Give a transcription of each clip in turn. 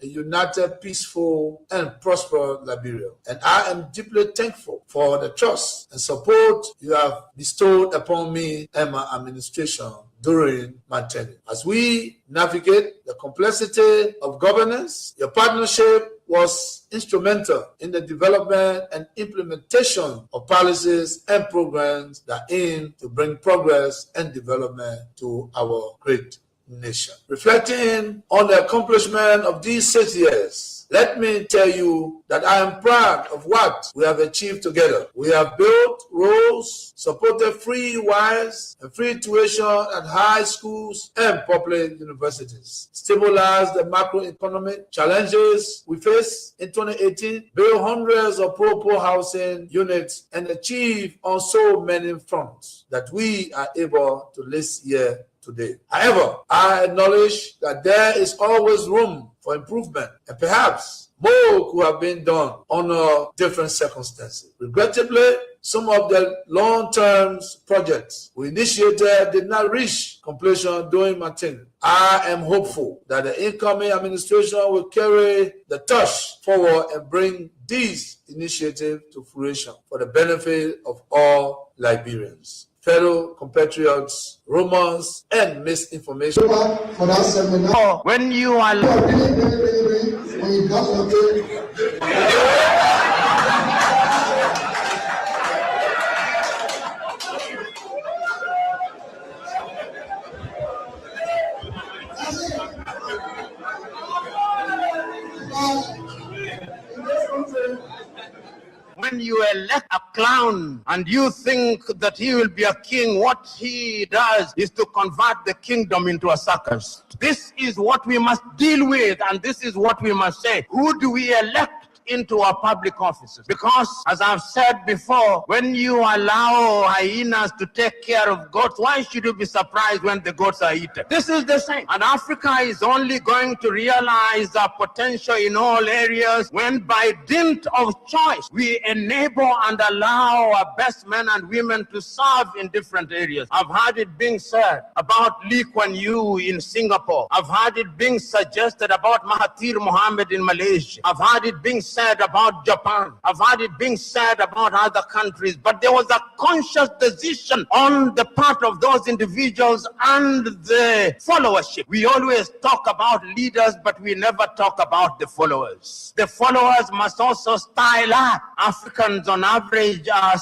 a united, peaceful, and prosperous Liberia. And I am deeply thankful for the trust and support you have bestowed upon me and my administration during my tenure. As we navigate the complexity of governance, your partnership was instrumental in the development and implementation of policies and programs that aim to bring progress and development to our great nation. Reflecting on the accomplishment of these 6 years, let me tell you that I am proud of what we have achieved together. We have built roads, supported free wires and free tuition at high schools and public universities, stabilized the macroeconomic challenges we face in 2018, built hundreds of pro-poor housing units, and achieved on so many fronts that we are able to list here today. However, I acknowledge that there is always room for improvement, and perhaps more could have been done under different circumstances. Regrettably, some of the long-term projects we initiated did not reach completion during my tenure. I am hopeful that the incoming administration will carry the torch forward and bring these initiatives to fruition for the benefit of all Liberians. Fellow compatriots, rumors, and misinformation. For that seminar, when you are when you got when you elect a clown and you think that he will be a king, what he does is to convert the kingdom into a circus. This is what we must deal with, and this is what we must say. Who do we elect into our public offices? Because, as I've said before, when you allow hyenas to take care of goats, why should you be surprised when the goats are eaten? This is the same. And Africa is only going to realize our potential in all areas when, by dint of choice, we enable and allow our best men and women to serve in different areas. I've heard it being said about Lee Kuan Yew in Singapore. I've heard it being suggested about Mahathir Mohamad in Malaysia. I've heard it being said about Japan. I've heard it being said about other countries, but there was a conscious decision on the part of those individuals and the followership. We always talk about leaders, but we never talk about the followers. The followers must also style up. Africans on average are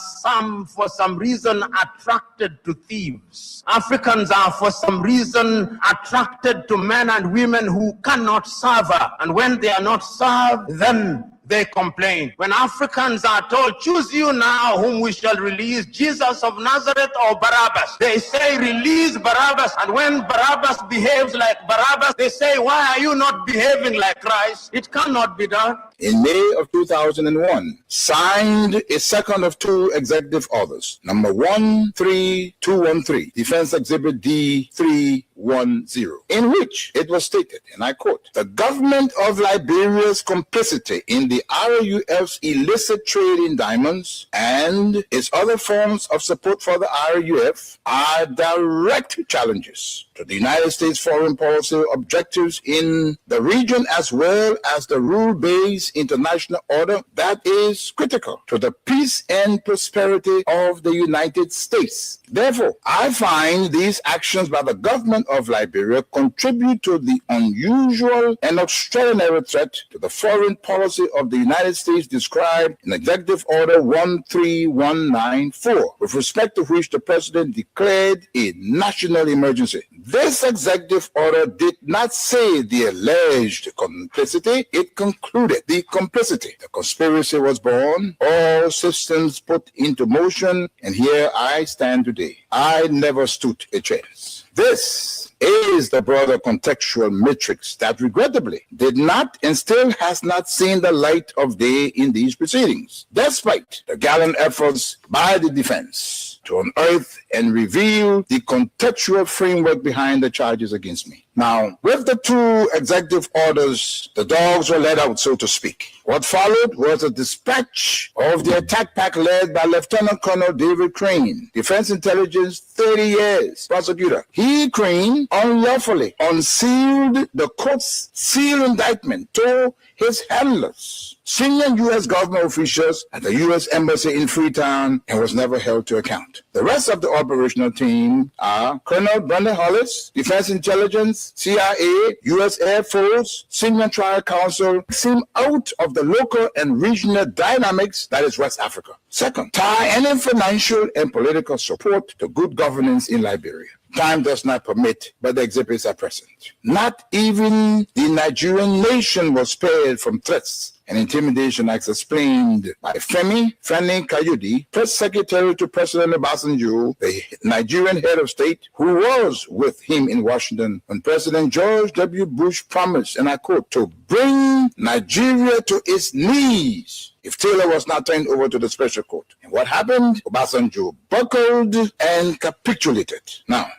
for some reason attracted to thieves. Africans are for some reason attracted to men and women who cannot serve her. And when they are not served, then they complain. When Africans are told, choose you now whom we shall release, Jesus of Nazareth or Barabbas, they say release Barabbas. And when Barabbas behaves like Barabbas, they say, why are you not behaving like Christ? It cannot be done. In May of 2001, signed a second of two executive orders, number 13213, Defense Exhibit D310, in which it was stated, and I quote, the government of Liberia's complicity in the RUF's illicit trade in diamonds and its other forms of support for the RUF are direct challenges to the United States foreign policy objectives in the region, as well as the rule-based international order that is critical to the peace and prosperity of the United States. Therefore, I find these actions by the government of Liberia contribute to the unusual and extraordinary threat to the foreign policy of the United States described in Executive Order 13194, with respect to which the President declared a national emergency. This executive order did not say the alleged complicity, it concluded the complicity. The conspiracy was born, all systems put into motion, and here I stand today. I never stood a chance. This is the broader contextual matrix that regrettably did not and still has not seen the light of day in these proceedings, despite the gallant efforts by the defense to unearth and reveal the contextual framework behind the charges against me. Now, with the two executive orders, the dogs were let out, so to speak. What followed was a dispatch of the attack pack led by Lieutenant Colonel David Crane, Defense Intelligence, 30 years, prosecutor. He, Crane, unlawfully unsealed the court's sealed indictment to his handlers, senior U.S. government officials at the U.S. Embassy in Freetown, and was never held to account. The rest of the operational team are Colonel Brandon Hollis, Defense Intelligence, CIA, U.S. Air Force, senior trial counsel, seem out of the local and regional dynamics that is West Africa. Second, tie any financial and political support to good governance in Liberia. Time does not permit, but the exhibits are present. Not even the Nigerian nation was spared from threats and intimidation, as explained by Femi Kayode, press secretary to President Obasanjo, the Nigerian head of state, who was with him in Washington when President George W. Bush promised, and I quote, to bring Nigeria to its knees if Taylor was not turned over to the special court. And what happened? Obasanjo buckled and capitulated. Now,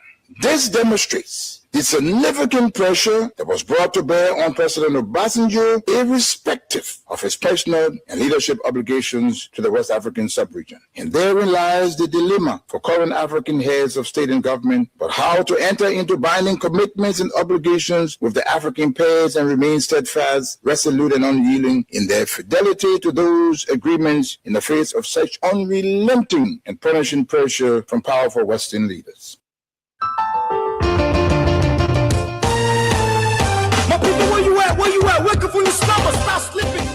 this demonstrates the significant pressure that was brought to bear on President Obasanjo, irrespective of his personal and leadership obligations to the West African sub-region. And therein lies the dilemma for current African heads of state and government, but how to enter into binding commitments and obligations with the African pairs and remain steadfast, resolute, and unyielding in their fidelity to those agreements in the face of such unrelenting and punishing pressure from powerful Western leaders. My people, where you at? Where you at? Wake up from your slumber, stop sleeping.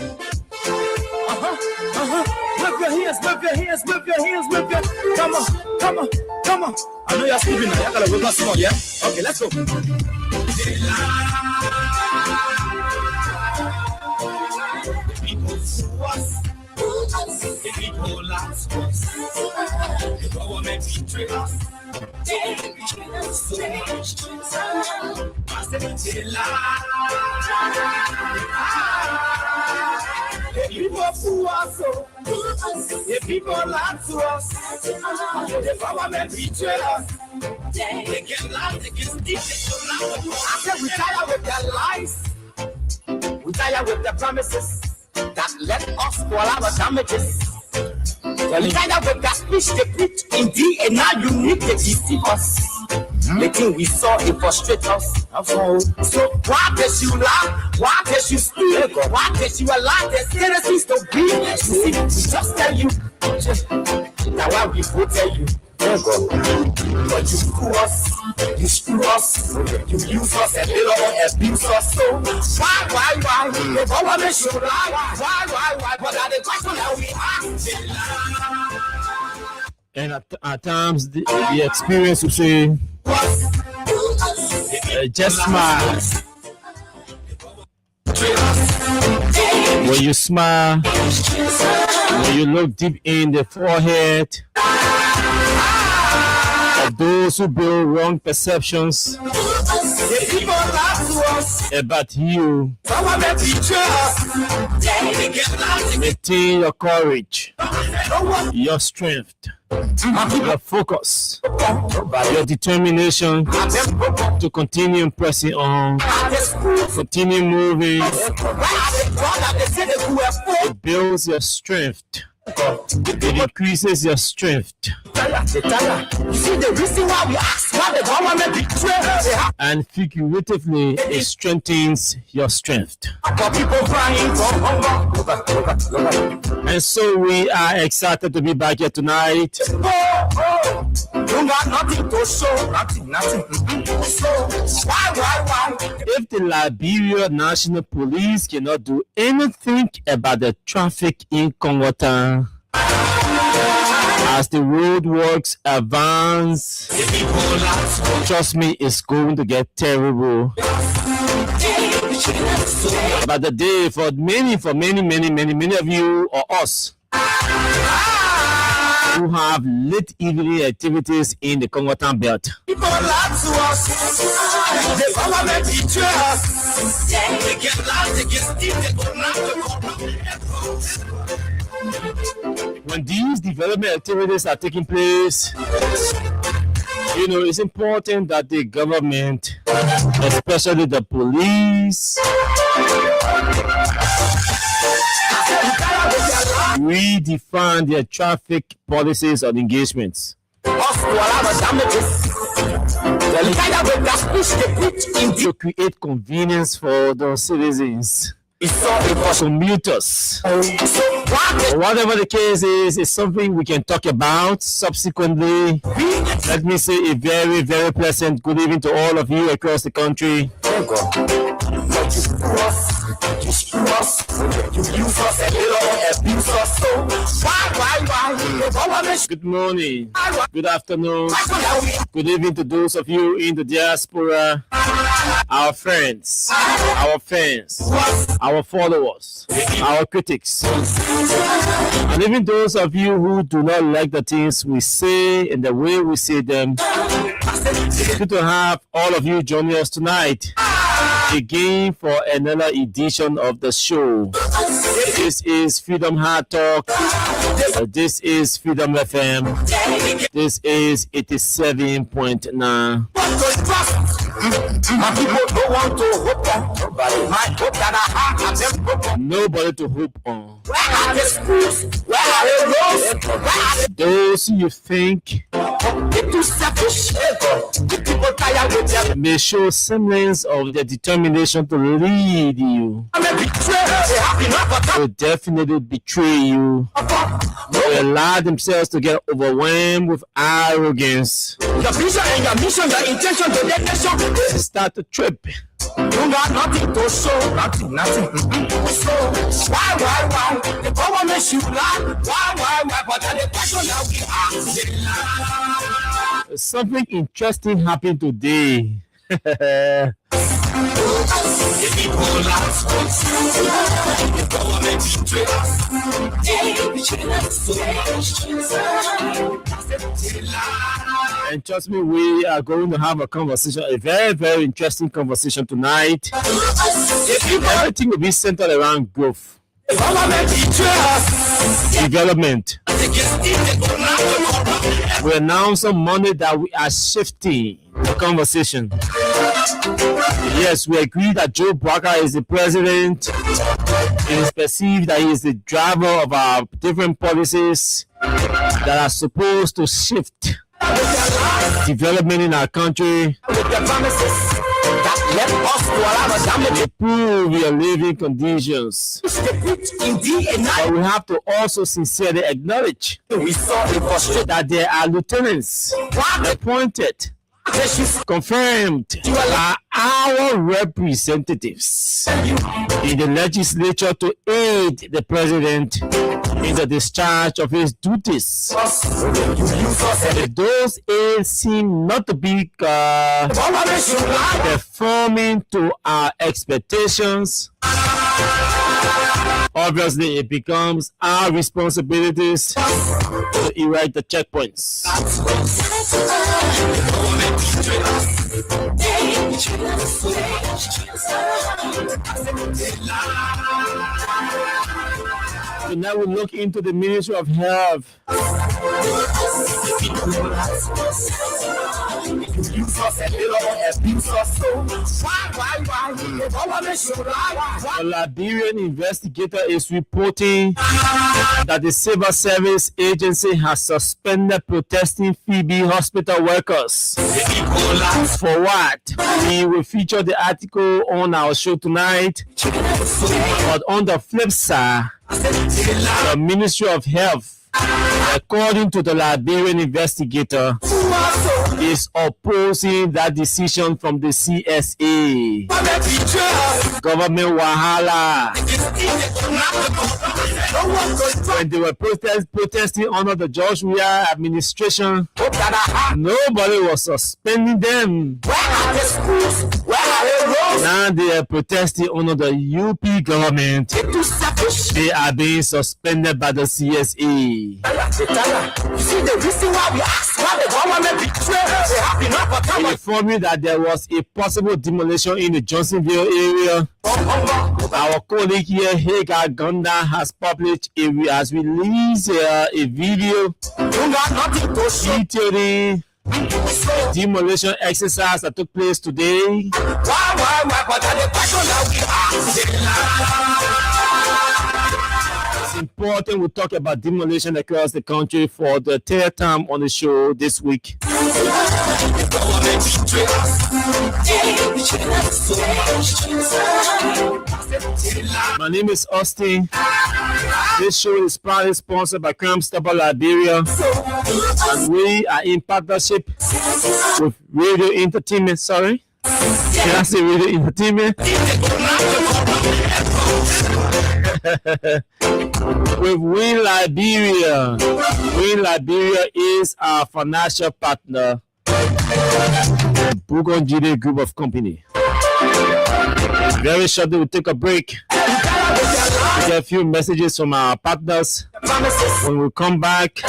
Whip your hands, whip your hands, whip your hands, whip your. Come on, come on, come on. I know y'all sleeping now. Y'all gotta wake up small, yeah? Okay, let's go. People to us. The people lie to us. The government betray us. They betray us so much. I said they lie. The people fool us so. The people lie to us. The government betray us. They get lies, they get stiff. I said we tired with their lies. We tired with their promises that let us for our damages. We tired with that speech they put in DNA, you need to deceive us. The thing we saw, it frustrates us. So why does you lie? Why does you speak? Why does you allow the citizens to be? You see, we just tell you. Now why we will tell you. But you screw us, you screw us, you use us and little abuse us. So why? The government should lie. Why? But at the question that we ask, and at times the experience will say, just smile. When you smile, when you look deep in the forehead of those who build wrong perceptions about you, maintain your courage, your strength, your focus, your determination to continue pressing on, continue moving. It builds your strength. It increases your strength. And figuratively, it strengthens your strength. And so we are excited to be back here tonight. If the Liberia National Police cannot do anything about the traffic in Congo-Town, as the roadworks advance, trust me, it's going to get terrible. But the day for many of you or us who have late evening activities in the Congo-Town belt. People lie to us. The government betray us. They get lies, they get steep, they go When these development activities are taking place, you know, it's important that the government, especially the police, redefine their traffic policies and engagements. To create convenience for the citizens, commuters. Whatever the case is, it's something we can talk about subsequently. Let me say a very, very pleasant good evening to all of you across the country. Good morning, good afternoon, good evening to those of you in the diaspora, our friends, our fans, our followers, our critics, and even those of you who do not like the things we say and the way we say them. It's good to have all of you joining us tonight again for another edition of the show. This is Freedom Hard Talk. This is Freedom FM. This is 87.9. Nobody to hope on. Those you think may show semblance of their determination to lead you, will definitely betray you, will allow themselves to get overwhelmed with arrogance, Your vision and your mission, your intention to let nation start to trip. You got nothing to show, nothing. So why? The government should lie. Why? But the question now we are. Something interesting happened today. And trust me, we are going to have a conversation, a very, very interesting conversation tonight. Everything will be centered around growth, development. We announced on Monday that we are shifting the conversation. Yes, we agree that Joe Barker is the president. It is perceived that he is the driver of our different policies that are supposed to shift development in our country, improve your living conditions. But we have to also sincerely acknowledge that there are lieutenants appointed, confirmed, are our representatives in the legislature to aid the president in the discharge of his duties. If those aids seem not to be performing to our expectations, obviously it becomes our responsibilities to erect the checkpoints. So now we look into the Ministry of Health. A Liberian investigator is reporting that the Civil Service Agency has suspended protesting Phoebe hospital workers. For what? We will feature the article on our show tonight. But on the flip side, the Ministry of Health, according to the Liberian investigator, is opposing that decision from the CSA. Government wahala. When they were protesting under the George Weah administration, nobody was suspending them. Now they are protesting under the UP government. They are being suspended by the CSA. You see the reason why we asked why the government betrayed. They informed me that there was a possible demolition in the Johnsonville area. Our colleague here, Hagar Gonda, has released a video detailing the demolition exercise that took place today. It's report and we'll talk about demolition across the country for the third time on the show this week. My name is Austin. This show is proudly sponsored by Crime Stopper Liberia, and we are in partnership with Radio Entertainment. Sorry, can I say Radio Entertainment? With Win Liberia. Win Liberia is our financial partner, the Bourgogne Group of Company. Very shortly, we'll take a break. We'll get a few messages from our partners. When we come back,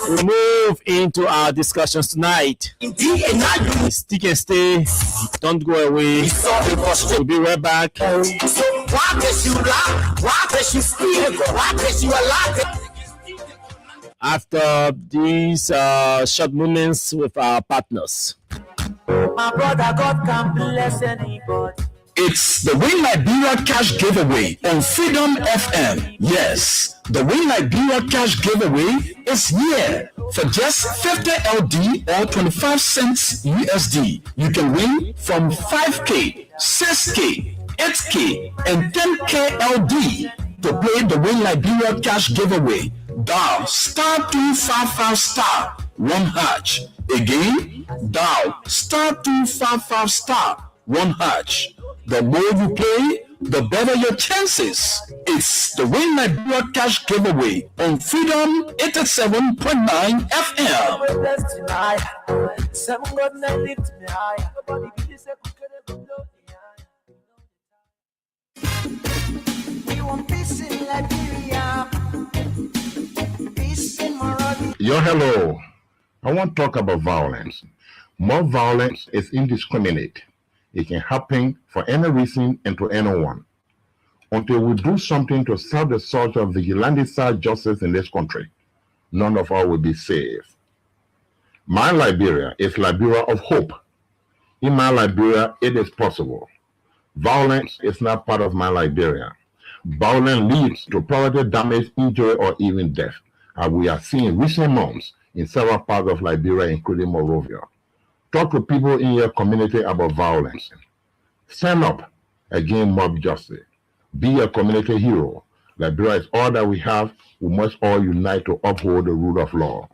we'll move into our discussions tonight. Stick and stay. Don't go away. We'll be right back. After these short moments with our partners. My brother, God can bless anybody. It's the Win Liberia Cash Giveaway on Freedom FM. Yes, the Win Liberia Cash Giveaway is here. For just 50 LD or 25 cents USD, you can win from 5K, 6K, 8K, and 10K LD. To play the Win Liberia Cash Giveaway, dial *255*1#. Again, dial *255*1#. The more you play, the better your chances. It's the Win Liberia Cash Giveaway on Freedom 87.9 FM. Yo, hello. I want to talk about violence. More violence is indiscriminate. It can happen for any reason and to anyone. Until we do something to stop the sort of vigilante-style justice in this country, none of us will be safe. My Liberia is Liberia of hope. In my Liberia, it is possible. Violence is not part of my Liberia. Violence leads to property damage, injury, or even death, as we are seeing in recent months in several parts of Liberia, including Monrovia. Talk to people in your community about violence. Stand up against mob justice. Be a community hero. Liberia is all that we have. We must all unite to uphold the rule of law.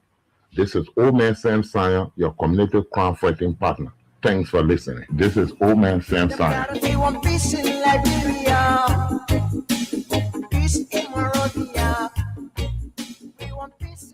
This is Old Man Sam Sion, your community crime fighting partner. Thanks for listening. This is Old Man Sam Sion. We want peace in Liberia. Peace in Monrovia. We want peace.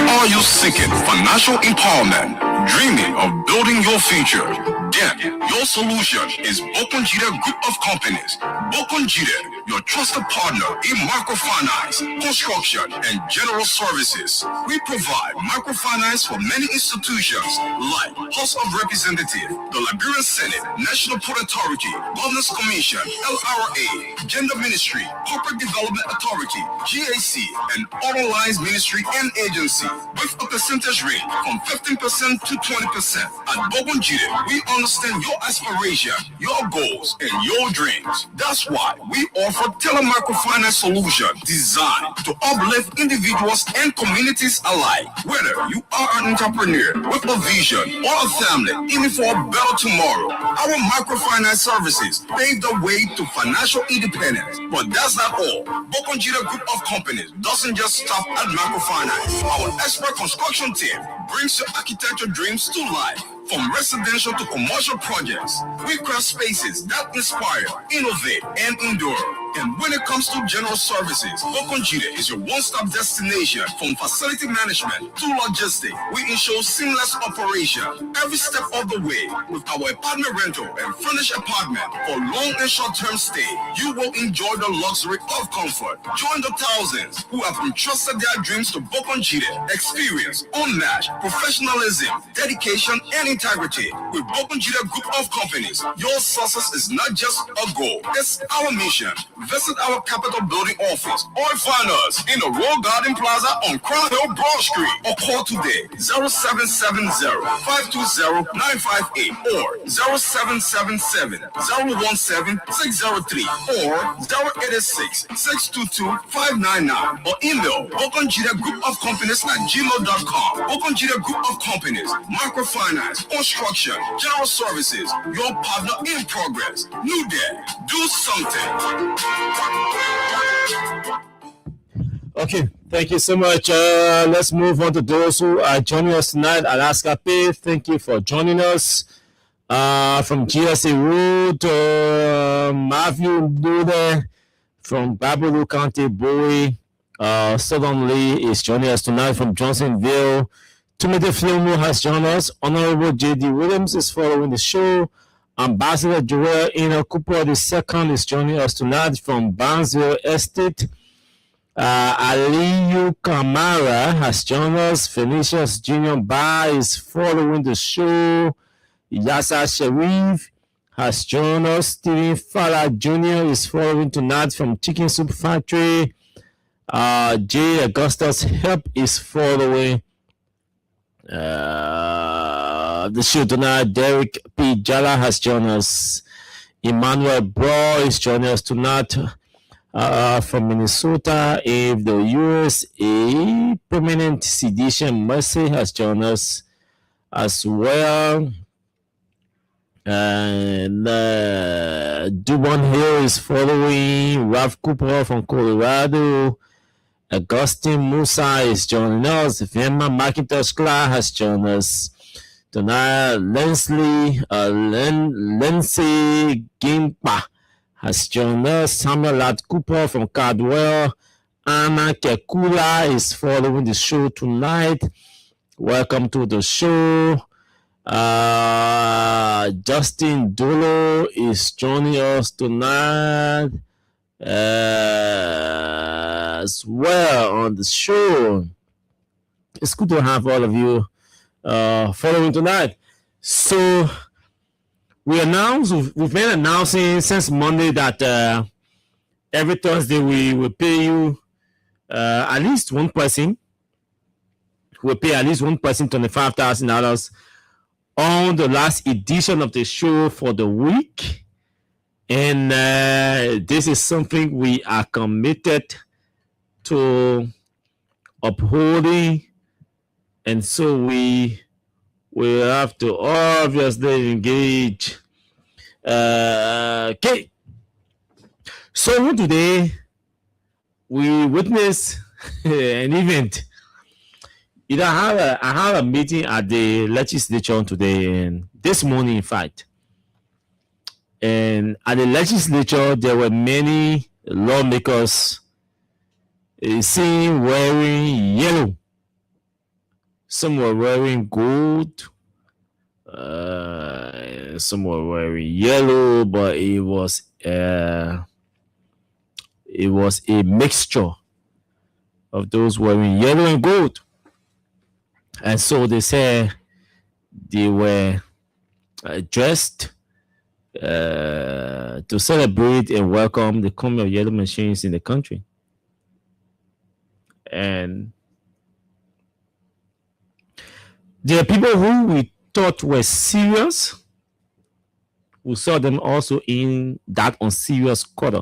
Are you seeking financial empowerment, dreaming of building your future? Then your solution is Bokongida Group of Companies. Bokongida, your trusted partner in microfinance, construction, and general services. We provide microfinance for many institutions like House of Representatives, the Liberian Senate, National Port Authority, Governors Commission, LRA, Gender Ministry, Corporate Development Authority, GAC, and other lines ministry and agency, with a percentage rate from 15% to 20%. At Bokongida, we understand your aspiration, your goals, and your dreams. That's why we offer tele-microfinance solutions designed to uplift individuals and communities alike. Whether you are an entrepreneur with a vision or a family aiming for a better tomorrow, our microfinance services pave the way to financial independence. But that's not all. Bokongida Group of Companies doesn't just stop at microfinance. Our expert construction team brings your architecture dreams to life. From residential to commercial projects, we craft spaces that inspire, innovate, and endure. And when it comes to general services, Bokongida is your one-stop destination. From facility management to logistics, we ensure seamless operation every step of the way. With our apartment rental and furnished apartment for long and short-term stay, you will enjoy the luxury of comfort. Join the thousands who have entrusted their dreams to Bokongida. Experience unmatched professionalism, dedication, and integrity. With Bokongida Group of Companies, your success is not just a goal, it's our mission. visit our Capitol Building office or find us in the Royal Garden Plaza on Crown Hill Broad Street or call today 0770-520-958 or 0777-017-603 or 086-622-599 or email Bokonjida Group of Companies at gmail.com. Bokonjida Group of Companies, microfinance, construction, general services, your partner in progress. New Day, do something. Okay, thank you so much. Let's move on to those who are joining us tonight. Alaska Pay, thank you for joining us. From GSA Road, Matthew Nude from Babalu County, Bowie. Southern Lee is joining us tonight from Johnsonville. Timothy Filmo has joined us. Honorable J.D. Williams is following the show. Ambassador Joel Ina Cooper II is joining us tonight from Barnesville Estate. Aliyu Kamara has joined us. Felicia's Junior Bar is following the show. Yasa Sharif has joined us. Stephen Fala Jr. is following tonight from Chicken Soup Factory. J. Augustus Help is following the show tonight. Derek P. Jala has joined us. Emmanuel Bro is joining us tonight from Minnesota. If the USA Permanent Sedition Mercy has joined us as well. And Dubon Hill is following. Ralph Cooper from Colorado. Augustine Musa is joining us. Vilma McIntosh Clark has joined us tonight. Lindsay Gimpa has joined us. Samuel Lad Cooper from Cardwell. Anna Kekula is following the show tonight. Welcome to the show. Justin Dolo is joining us tonight as well on the show. It's good to have all of you following tonight. So we've been announcing since Monday that every Thursday we will pay you at least one person. We'll pay at least one person $25,000 on the last edition of the show for the week. And this is something we are committed to upholding. And so we will have to obviously engage. Okay. So today we witness an event. I had a meeting at the legislature today, and this morning, in fact. And at the legislature, there were many lawmakers seen wearing yellow. Some were wearing gold. Some were wearing yellow, but it was a mixture of those wearing yellow and gold. And so they say they were dressed to celebrate and welcome the coming of yellow machines in the country. And there are people who we thought were serious. We saw them also in that unserious quarter.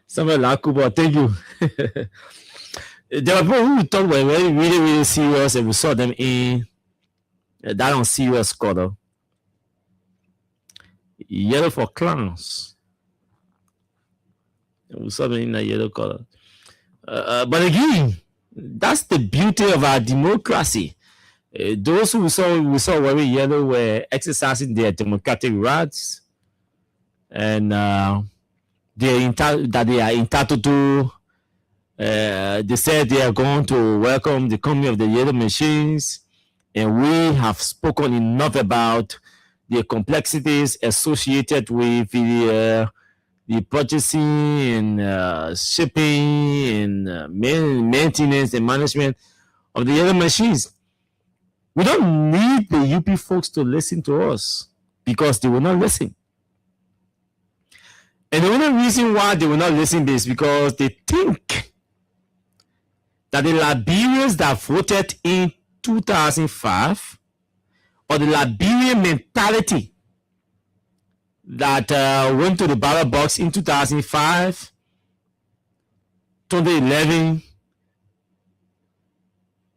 Samuel Lakuba, thank you. There were people who we thought were really, really, really serious, and we saw them in that unserious quarter. Yellow for clowns. And we saw them in a yellow color. But again, that's the beauty of our democracy. Those who we saw wearing yellow were exercising their democratic rights, and they are entitled to. They said they are going to welcome the coming of the yellow machines, and we have spoken enough about the complexities associated with the purchasing and shipping and maintenance and management of the yellow machines. We don't need the UP folks to listen to us because they will not listen. And the only reason why they will not listen is because they think that the Liberians that voted in 2005, or the Liberian mentality that went to the ballot box in 2005, 2011,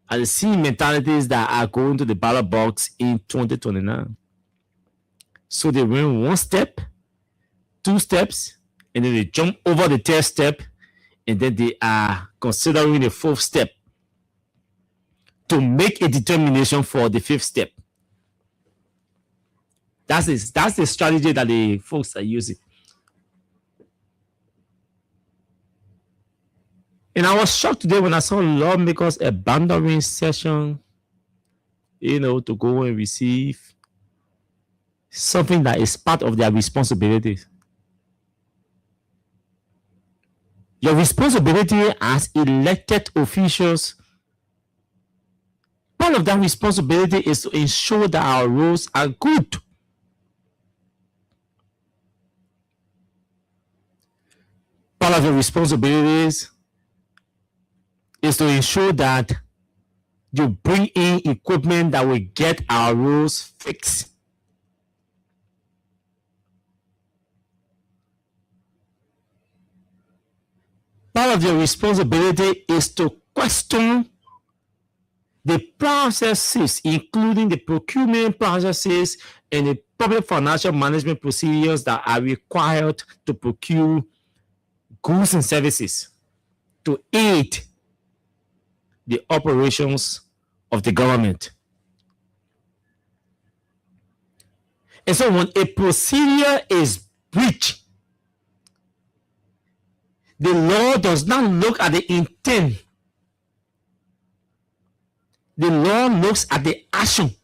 are the same mentalities that are going to the ballot box in 2029. So they went one step, two steps, and then they jump over the third step, and then they are considering the fourth step to make a determination for the fifth step. That's the strategy that the folks are using. And I was shocked today when I saw lawmakers abandoning session, to go and receive something that is part of their responsibilities. Your responsibility as elected officials, part of that responsibility is to ensure that our roads are good. Part of your responsibilities is to ensure that you bring in equipment that will get our roads fixed. Part of your responsibility is to question the processes, including the procurement processes and the public financial management procedures that are required to procure goods and services to aid the operations of the government. And so when a procedure is breached, the law does not look at the intent. The law looks at the action.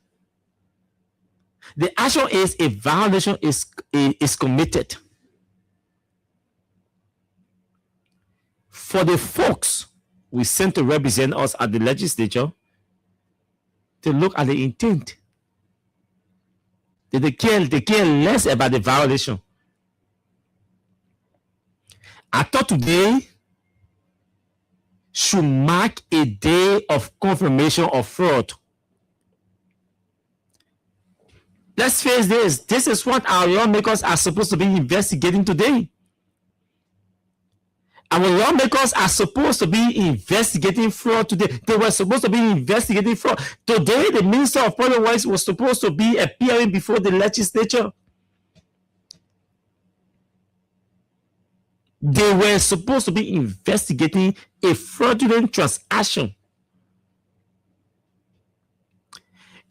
The action is a violation is committed. For the folks we sent to represent us at the legislature, to look at the intent. They care less about the violation. I thought today should mark a day of confirmation of fraud. Let's face this. This is what our lawmakers are supposed to be investigating today. Our lawmakers are supposed to be investigating fraud today. They were supposed to be investigating fraud. Today, the Minister of Public Works was supposed to be appearing before the legislature. They were supposed to be investigating a fraudulent transaction.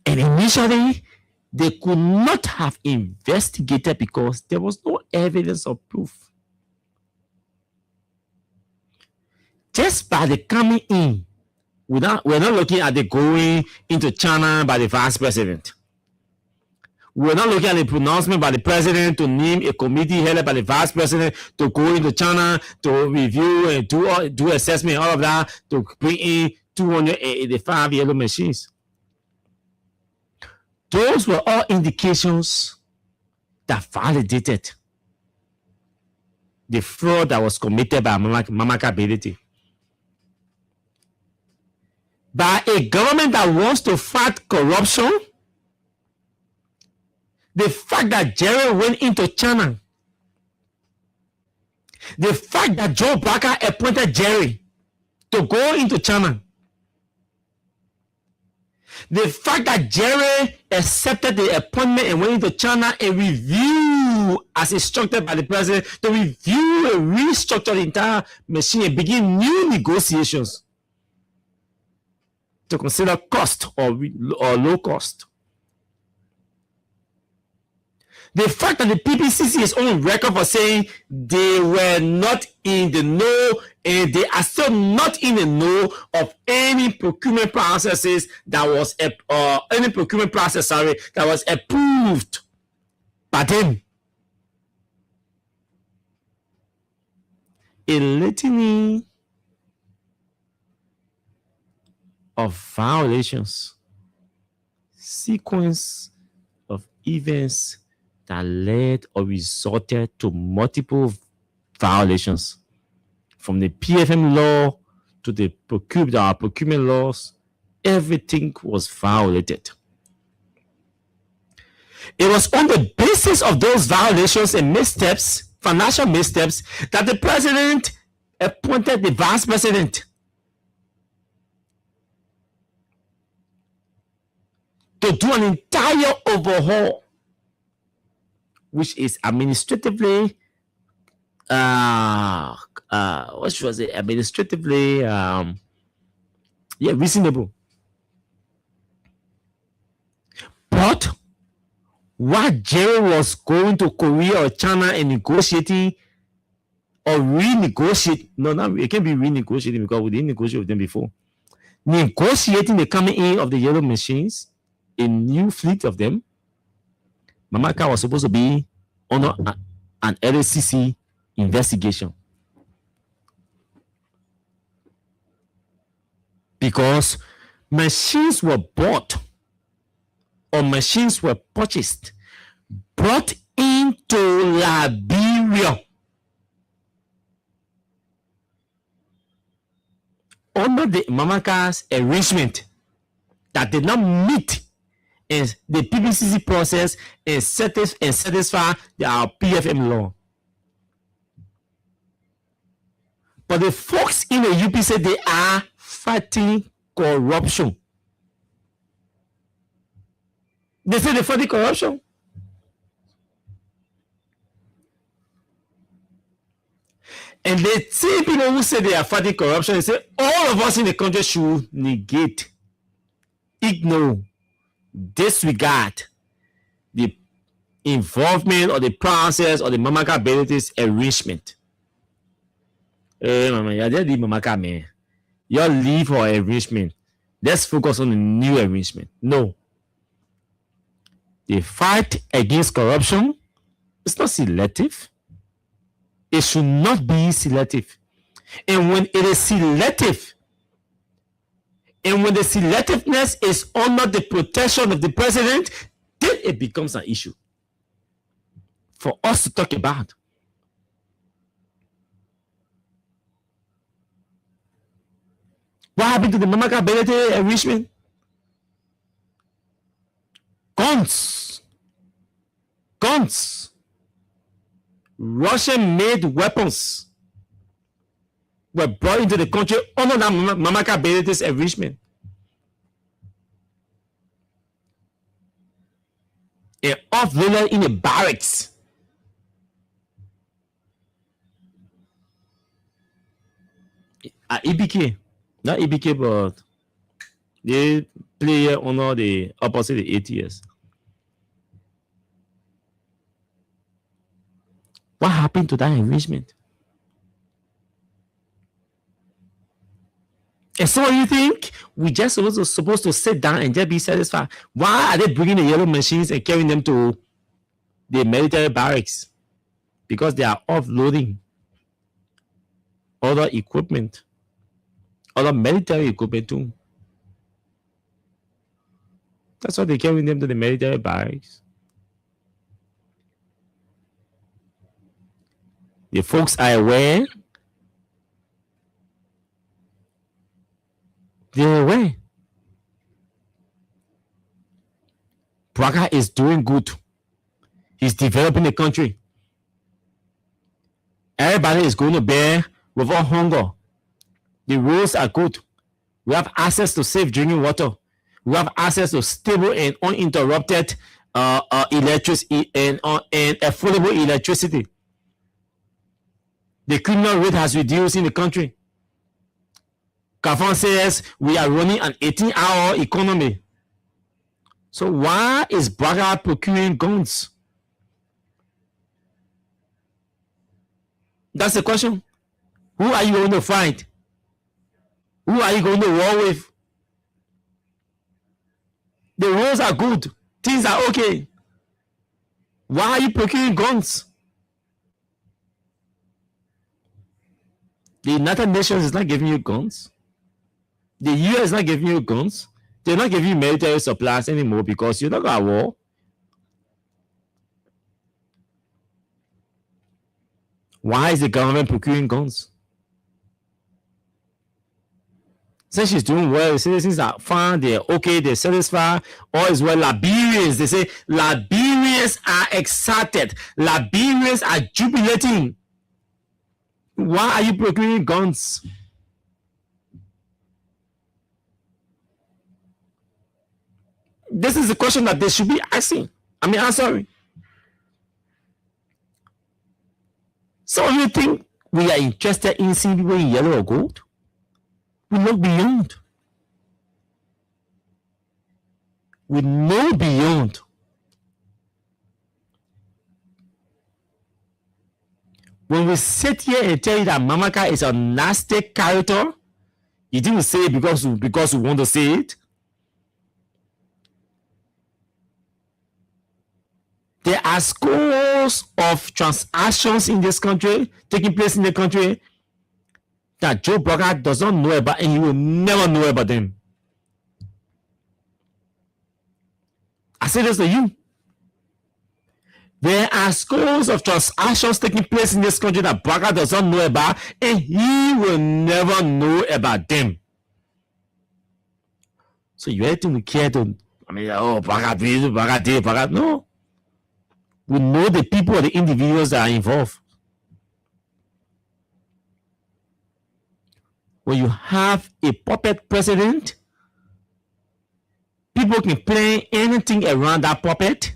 And initially, they could not have investigated because there was no evidence of proof. Just by the coming in, we're not looking at the going into China by the vice president. We're not looking at the pronouncement by the president to name a committee headed by the vice president to go into China to review and do assessment and all of that to bring in 285 yellow machines. Those were all indications that validated the fraud that was committed by Mamaka Ability. By a government that wants to fight corruption, the fact that Jerry went into China, the fact that Joe Barker appointed Jerry to go into China, the fact that Jerry accepted the appointment and went into China and review, as instructed by the president, to review and restructure the entire machine and begin new negotiations to consider cost or low cost. The fact that the PPCC is on record for saying they were not in the know and they are still not in the know of any procurement processes that was that was approved by them. A litany of violations, sequence of events that led or resulted to multiple violations. From the PFM law to the procurement laws, everything was violated. It was on the basis of those violations and missteps, financial missteps, that the president appointed the vice president to do an entire overhaul, which is administratively, reasonable. But while Jerry was going to Korea or China and negotiating or renegotiate, it can't be renegotiating because we didn't negotiate with them before. Negotiating the coming in of the yellow machines, a new fleet of them, Mamaka was supposed to be under an LACC investigation. Because machines were bought or machines were purchased, brought into Liberia under the Mamaka's arrangement that did not meet in the PPCC process and satisfy our PFM law. But the folks in the UP said they are fighting corruption. They say they're fighting corruption. And the same people who say they are fighting corruption, they say all of us in the country should negate, ignore, disregard the involvement or the process or the Mamaka Benedict's arrangement. Mama, you did the Mamaka man. You leave for arrangement. Let's focus on the new arrangement. No. The fight against corruption is not selective. It should not be selective. And when it is selective, and when the selectiveness is under the protection of the president, then it becomes an issue for us to talk about. What happened to the Mamaka Benedict arrangement? Guns. Russian-made weapons were brought into the country under that Mamaka Benedict's arrangement. And offloaded in the barracks. At EBK. Not EBK, but they play under the opposite the ATS. What happened to that arrangement? And so you think we just supposed to sit down and just be satisfied? Why are they bringing the yellow machines and carrying them to the military barracks? Because they are offloading other equipment, other military equipment too. That's why they're carrying them to the military barracks. The folks are aware. They're aware. Braga is doing good. He's developing the country. Everybody is going to bear without hunger. The roads are good. We have access to safe drinking water. We have access to stable and uninterrupted electricity and affordable electricity. The criminal rate has reduced in the country. Kafan says we are running an 18-hour economy. So why is Braga procuring guns? That's the question. Who are you going to fight? Who are you going to war with? The roads are good. Things are okay. Why are you procuring guns? The United Nations is not giving you guns. The US is not giving you guns. They're not giving you military supplies anymore because you're not going to war. Why is the government procuring guns? Since she's doing well, citizens are fine, they're okay, they're satisfied, all is well. Liberians, they say, Liberians are excited. Liberians are jubilating. Why are you procuring guns? This is the question that they should be asking. I'm sorry. Some of you think we are interested in seeing people in yellow or gold. We look beyond. We know beyond. When we sit here and tell you that Mamaka is a nasty character, you didn't say it because we want to say it. There are scores of transactions in this country, taking place in the country, that Joe Bogart does not know about, and he will never know about them. I say this to you. There are scores of transactions taking place in this country that Bogart does not know about, and he will never know about them. So you have to care to, Bogart did, Bogart. No. We know the people or the individuals that are involved. When you have a puppet president, people can play anything around that puppet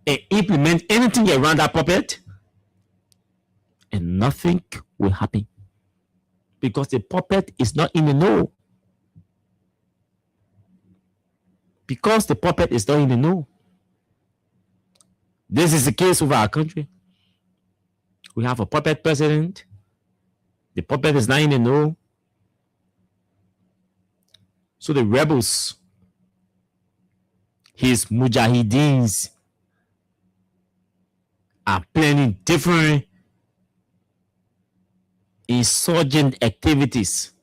and implement anything around that puppet, and nothing will happen because the puppet is not in the know. Because the puppet is not in the know. This is the case with our country. We have a puppet president. The puppet is not in the know. So the rebels, his mujahideens, are planning different insurgent activities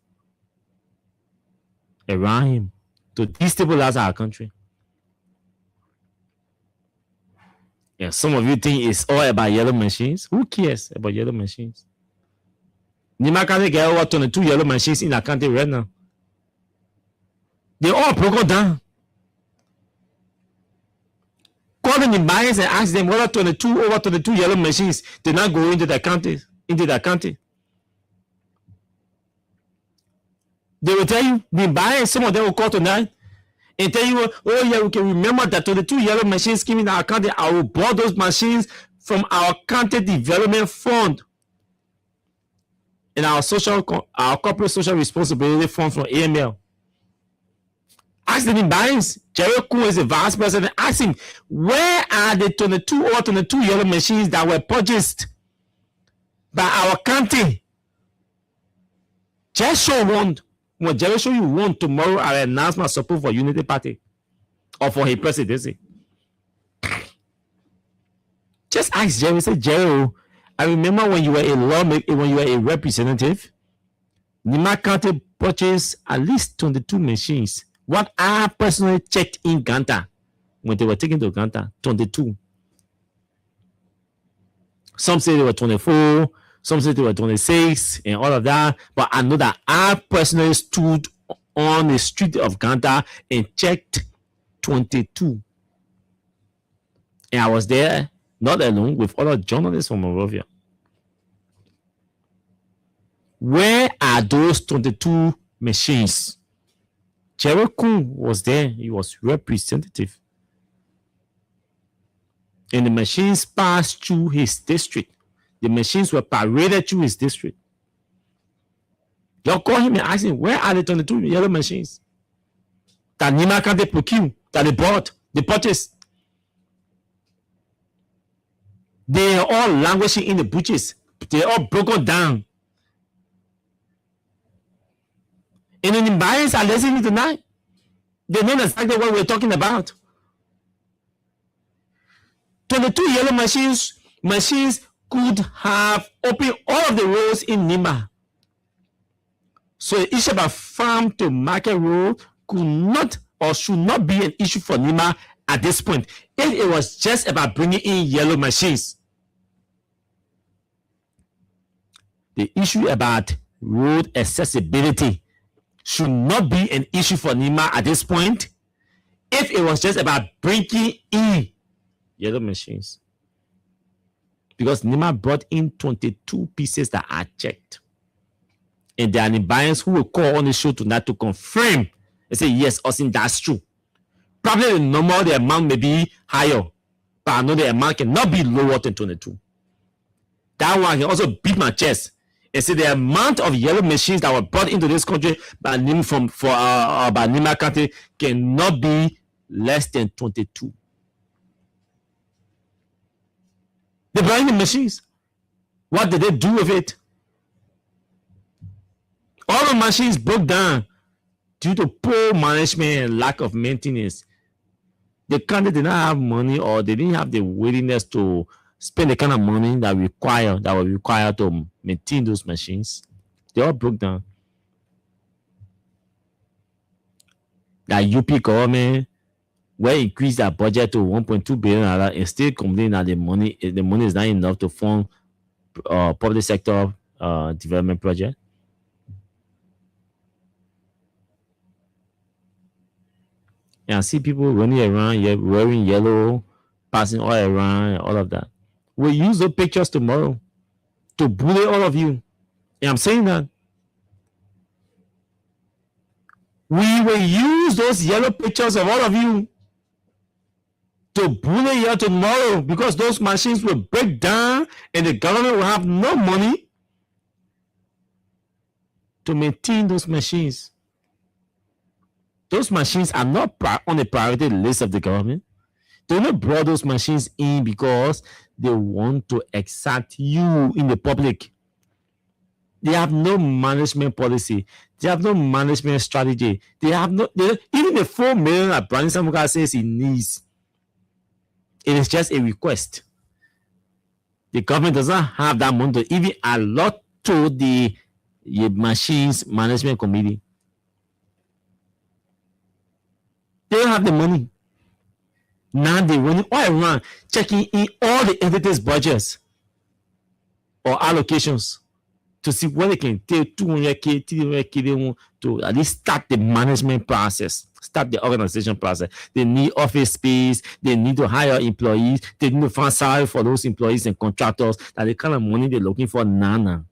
around him to destabilize our country. Yeah, some of you think it's all about yellow machines. Who cares about yellow machines? Nima County get over 22 yellow machines in our country right now. They all broken down. Call the Nimayans and ask them whether 22 yellow machines did not go into their county. They will tell you, Nimayans, some of them will call tonight and tell you, oh yeah, we can remember that 22 yellow machines came in our county. I will buy those machines from our county development fund and our corporate social responsibility fund from AML. Ask the Nimayans. Jerry Kuhn is the vice president. Ask him, where are the 22 yellow machines that were purchased by our county? Just show one. When Jerry show you one tomorrow, I'll announce my support for Unity Party or for his presidency. Just ask Jerry. Say, Jerry, I remember when you were a lawmaker, when you were a representative, Nima County purchased at least 22 machines. What I personally checked in Ganta when they were taken to Ganta, 22. Some say they were 24, some say they were 26, and all of that. But I know that I personally stood on the street of Ganta and checked 22. And I was there, not alone, with other journalists from Monrovia. Where are those 22 machines? Jerry Kuhn was there. He was representative. And the machines passed through his district. The machines were paraded through his district. Y'all call him and ask him, where are the 22 yellow machines that Nima County procured, that they bought, they purchased? They are all languishing in the bushes. They are all broken down. And the Nimayans are listening tonight. They know exactly what we're talking about. 22 yellow machines could have opened all of the roads in Nima. So the issue about farm to market road could not or should not be an issue for Nima at this point. If it was just about bringing in yellow machines, the issue about road accessibility should not be an issue for NEMA at this point. If it was just about bringing in yellow machines, because NEMA brought in 22 pieces that are checked, and there are Nigerians who will call on the show tonight to confirm and say, yes, Austin, that's true. Probably the number, the amount may be higher, but I know the amount cannot be lower than 22. That one can also beat my chest and say the amount of yellow machines that were brought into this country by NEMA County cannot be less than 22. They brought in the machines. What did they do with it? All the machines broke down due to poor management and lack of maintenance. The county did not have money, or they didn't have the willingness to spend the kind of money that were required to maintain those machines. They all broke down. The UP government will increase their budget to 1.2 billion and still complain that the money is not enough to fund public sector development project. And I see people running around wearing yellow, passing all around, and all of that. We'll use those pictures tomorrow to bully all of you. And I'm saying that. We will use those yellow pictures of all of you to bully you tomorrow, because those machines will break down and the government will have no money to maintain those machines. Those machines are not on the priority list of the government. They only brought those machines in because they want to exact you in the public. They have no management policy. They have no management strategy. They have no, even the 4 million that Brandon Samuka says he needs, it is just a request. The government does not have that money to even allot to the machines management committee. They don't have the money. Now they're running all around, checking in all the entities' budgets or allocations to see where they can take 200K, 300K to at least start the management process, start the organization process. They need office space. They need to hire employees. They need to find salary for those employees and contractors. That the kind of money they're looking for now.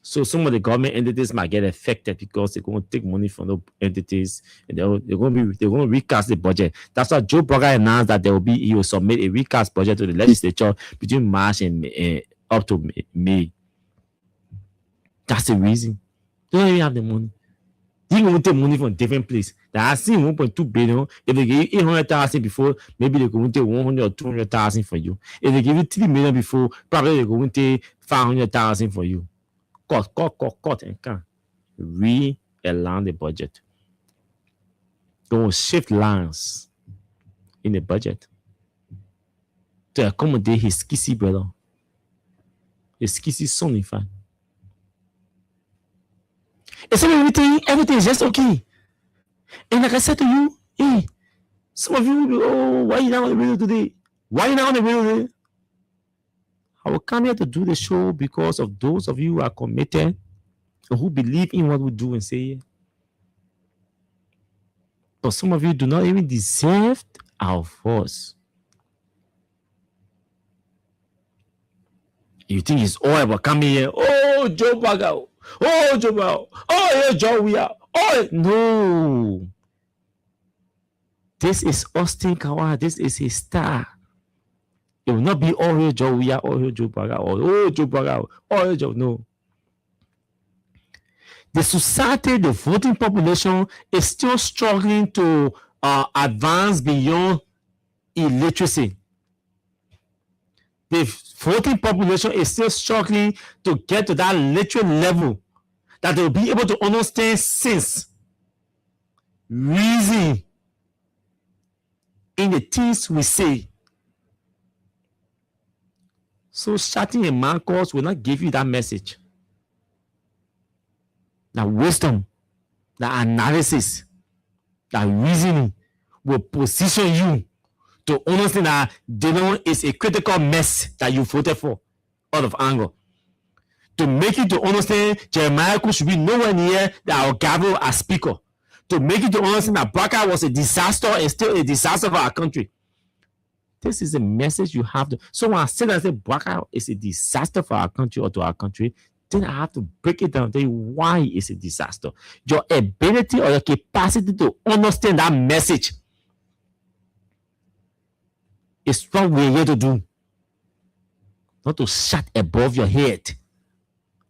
So some of the government entities might get affected because they're going to take money from those entities and they're going to recast the budget. That's why Joe Burger announced that he will submit a recast budget to the legislature between March and up to May. That's the reason. They don't even have the money. They're going to take money from different places. They are seeing 1.2 billion. If they give you 800,000 before, maybe they're going to take 100 or 200,000 for you. If they give you 3 million before, probably they're going to take 500,000 for you. Cut, and can realign the budget. Don't shift lines in the budget to accommodate his kissy brother, his kissy son, in fact. It's everything is just okay. And like I said to you, hey, some of you will be, oh, why are you not on the radio today? Why are you not on the radio today? I will come here to do the show because of those of you who are committed and who believe in what we do and say. But some of you do not even deserve our voice. You think it's all about coming here? Oh, Joe Bagao. Oh, Joe Bagao. Oh, yeah, Joe, we are. Oh, no. This is Austin Kawa. This is his star. It will not be all Joe, we are all Joe Baga, or Joe Baga, all Joe. No. The society, the voting population is still struggling to advance beyond illiteracy. The voting population is still struggling to get to that literate level that they will be able to understand sense, reason in the things we say. So shouting a man course will not give you that message. That wisdom, that analysis, that reasoning will position you to understand that Delon is a critical mess that you voted for out of anger. To make you to understand Jeremiah should be nowhere near our gavel as speaker. To make you to understand that Baka was a disaster and still a disaster for our country. This is a message you have to. So when I say Baka is a disaster for our country or to our country, then I have to break it down, tell you why it's a disaster. Your ability or your capacity to understand that message is what we're here to do. Not to shut above your head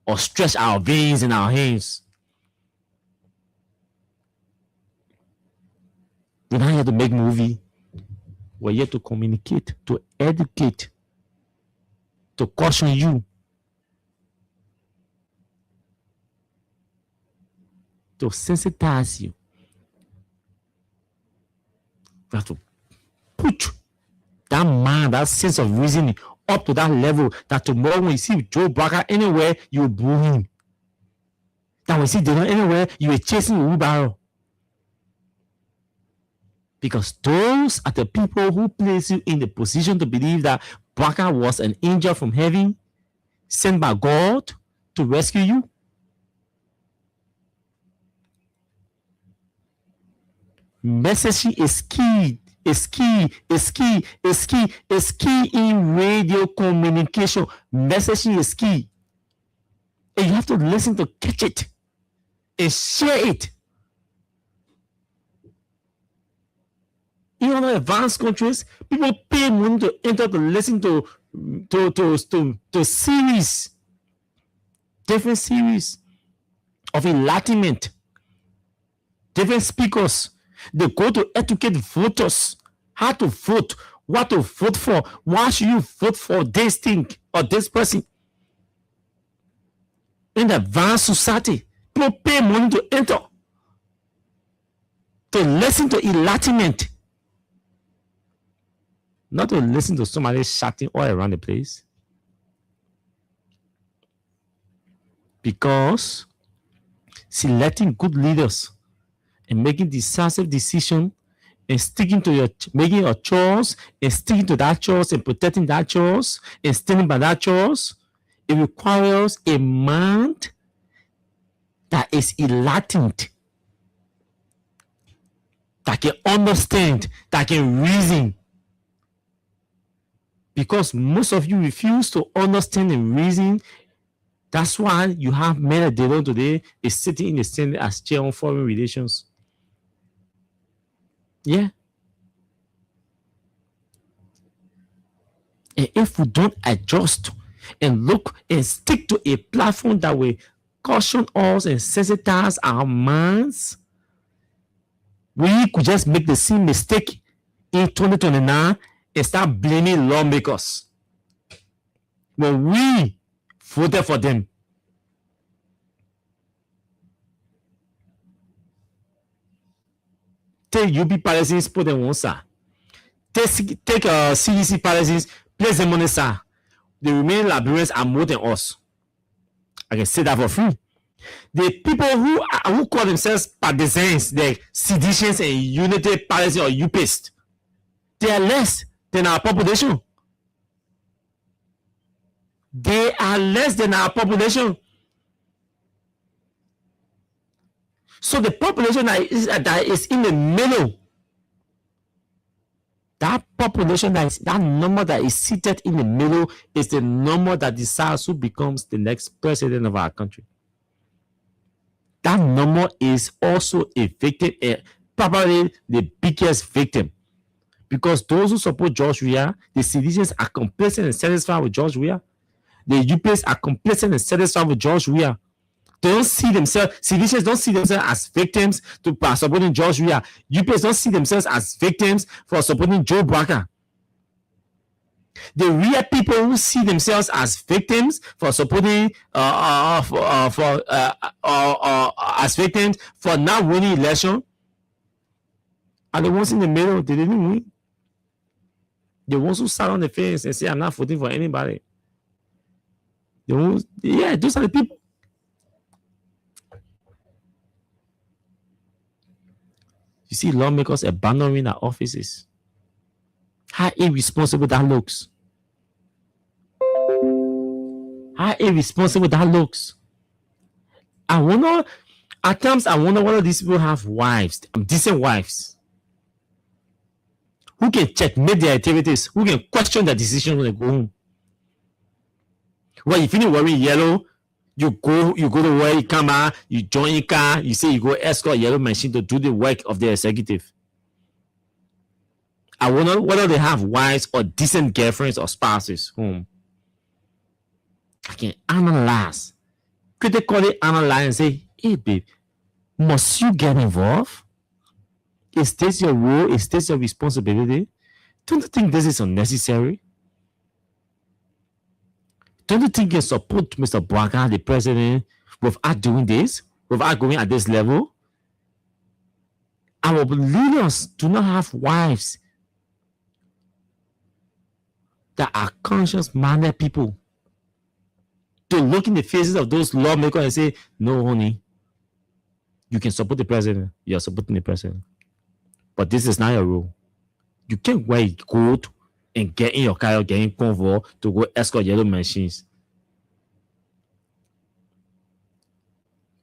or stretch our veins in our hands. We're not here to make movie. We're here to communicate, to educate, to caution you, to sensitize you. We have to put that mind, that sense of reasoning up to that level that tomorrow when you see Joe Baka anywhere, you will boo him. That when you see Delon anywhere, you will chase him with wheelbarrow. Because those are the people who place you in the position to believe that Baka was an angel from heaven sent by God to rescue you. Messaging is key. Is key in radio communication. Messaging is key. And you have to listen to catch it and share it. In other advanced countries, people pay money to enter to listen to series, different series of enlightenment, different speakers. They go to educate voters how to vote, what to vote for, why should you vote for this thing or this person. In the advanced society, people pay money to enter, to listen to enlightenment, not to listen to somebody shouting all around the place. Because selecting good leaders and making decisive decisions and sticking to making your chores and sticking to that chores and protecting that chores and standing by that chores, it requires a mind that is enlightened, that can understand, that can reason. Because most of you refuse to understand and reason. That's why you have Mena Delon today is sitting in the Senate as chair on foreign relations. Yeah. And if we don't adjust and look and stick to a platform that will caution us and sensitize our minds, we could just make the same mistake in 2029 and start blaming lawmakers when we voted for them. Take UP policies, put them on side. Take CDC policies, place them on the side. The remaining Liberians are more than us. I can say that for free. The people who call themselves partisans, the seditions and unity policy or UPist, they are less than our population. They are less than our population. So the population that is in the middle, that population that number that is seated in the middle is the number that decides who becomes the next president of our country. That number is also a victim, probably the biggest victim. Because those who support George Weah, the citizens are complacent and satisfied with George Weah. The UPs are complacent and satisfied with George Weah. They don't see themselves, citizens don't see themselves as victims for supporting George Weah. UPs don't see themselves as victims for supporting Joe Baka. The real people who see themselves as victims for supporting as victims for not winning election are the ones in the middle. They didn't win. The ones who sat on the fence and say, I'm not voting for anybody. The ones, yeah, those are the people. You see lawmakers abandoning their offices. How irresponsible that looks. How irresponsible that looks. I wonder, at times, I wonder whether these people have wives, decent wives, who can checkmate their activities, who can question their decisions when they go home. Well, if you're wearing yellow, you go to work, you come out, you join your car, you say you go escort yellow machine to do the work of the executive. I wonder whether they have wives or decent girlfriends or spouses home. I can analyze. Critically analyze and say, hey babe, must you get involved? Is this your role? Is this your responsibility? Don't you think this is unnecessary? Don't you think you support Mr. Bwaga, the president, without doing this, without going at this level? Our leaders do not have wives that are conscious-minded people to look in the faces of those lawmakers and say, no, honey, you can support the president. You're supporting the president. But this is not your role. You can't wear a coat and get in your car or get in convoy to go escort yellow machines.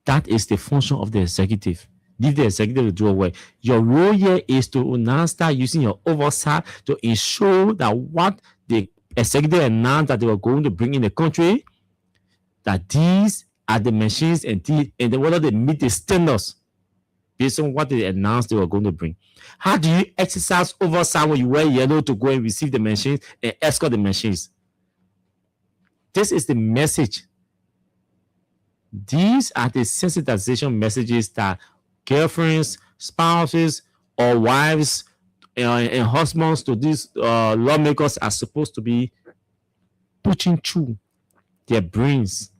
That is the function of the executive. Leave the executive to do away. Your role here is to now start using your oversight to ensure that what the executive announced that they were going to bring in the country, that these are the machines and whether they meet the standards based on what they announced they were going to bring. How do you exercise oversight when you wear yellow to go and receive the machines and escort the machines? This is the message. These are the sensitization messages that girlfriends, spouses, or wives and husbands to these lawmakers are supposed to be pushing through their brains.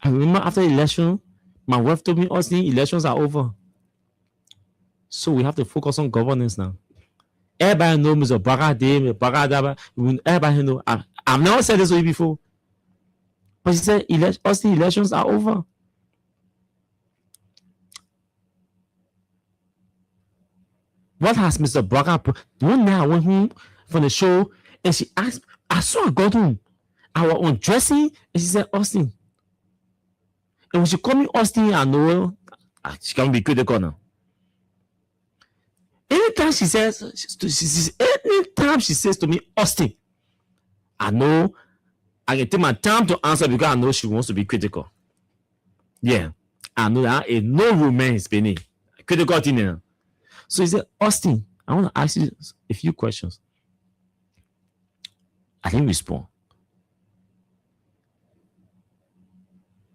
I remember after the election, my wife told me, Austin, elections are over. So we have to focus on governance now. Everybody knows Mr. Bwaga, everybody knows. I've never said this to you before. But she said, Austin, elections are over. What has Mr. Bwaga? One night I went home from the show and she asked, I saw I got home. I was undressing and she said, Austin. And when she called me Austin, I know she can't be critical now. Anytime she says to me, Austin, I know I can take my time to answer because I know she wants to be critical. Yeah, I know that ain't no romance, Benny. Critical thing now. So he said, Austin, I want to ask you a few questions. I didn't respond.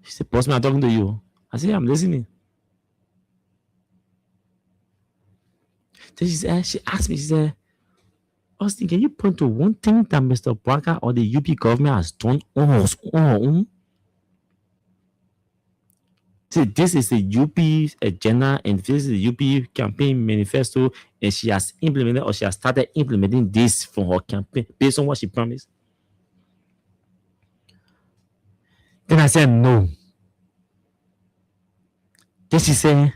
She said, boss man, I'm talking to you. I said, I'm listening. Then she asked me, she said, Austin, can you point to one thing that Mr. Bwaga or the UP government has done on her own? See, this is the UP agenda and this is the UP campaign manifesto, and she has implemented or she has started implementing this for her campaign based on what she promised. Then I said, no. Then she said,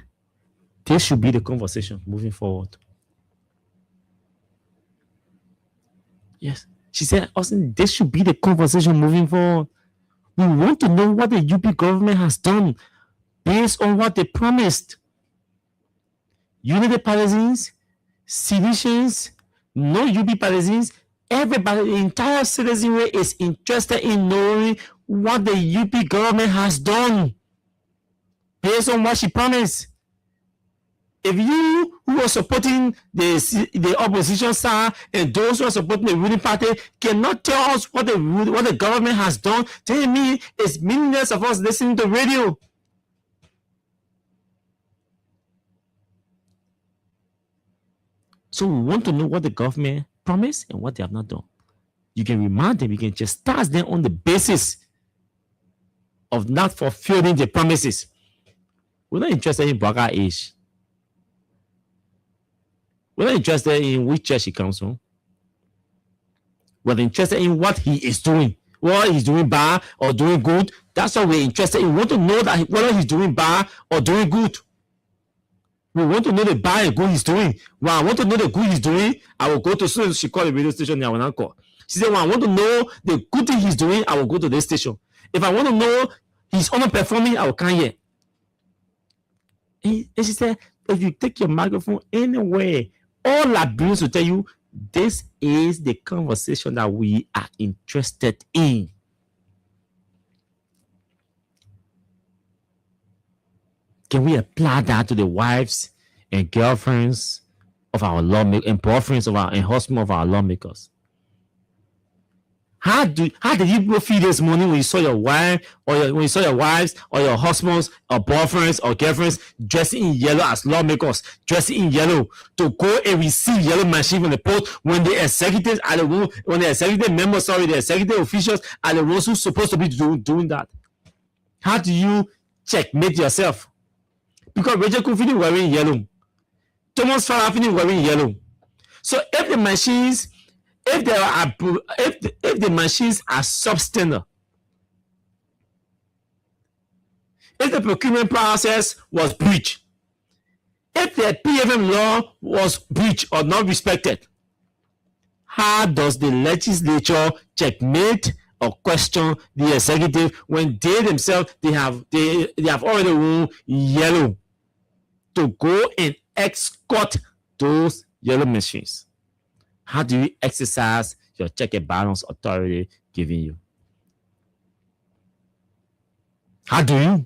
this should be the conversation moving forward. Yes. She said, Austin, this should be the conversation moving forward. We want to know what the UP government has done based on what they promised. Unity Partisans, citizens, non-UP Partisans, everybody, the entire citizenry is interested in knowing what the UP government has done based on what she promised. If you who are supporting the opposition side and those who are supporting the ruling party cannot tell us what the government has done, tell me it's meaningless of us listening to radio. So we want to know what the government promised and what they have not done. You can remind them, you can just start them on the basis of not fulfilling the promises. We're not interested in Bwaga age. We're not interested in which church he comes from. We're interested in what he is doing. Whether he's doing bad or doing good, That's why we're interested. We want to know that whether he's doing bad or doing good. We want to know the bad and good he's doing. When I want to know the good he's doing, I will go to, so she called the radio station, I will not call. She said, when I want to know the good thing he's doing, I will go to this station. If I want to know he's underperforming, I will come here. And she said, if you take your microphone anywhere, all Liberians will tell you, this is the conversation that we are interested in. Can we apply that to the wives and girlfriends of our lawmakers and boyfriends of our and husbands of our lawmakers? How did you feel this morning when you saw your wife when you saw your wives or your husbands or boyfriends or girlfriends dressing in yellow as lawmakers, dressing in yellow to go and receive yellow machine from the post when the executives are the ones, when the executive members, the executive officials are the ones who are supposed to be doing that? How do you checkmate yourself? Because Rachel Kufini wearing yellow, Thomas Farafini wearing yellow. So if the machines, if the machines are substandard, if the procurement process was breached, if the PFM law was breached or not respected, how does the legislature checkmate or question the executive when they themselves they have already worn yellow to go and escort those yellow machines? How do you exercise your check and balance authority given you? How do you?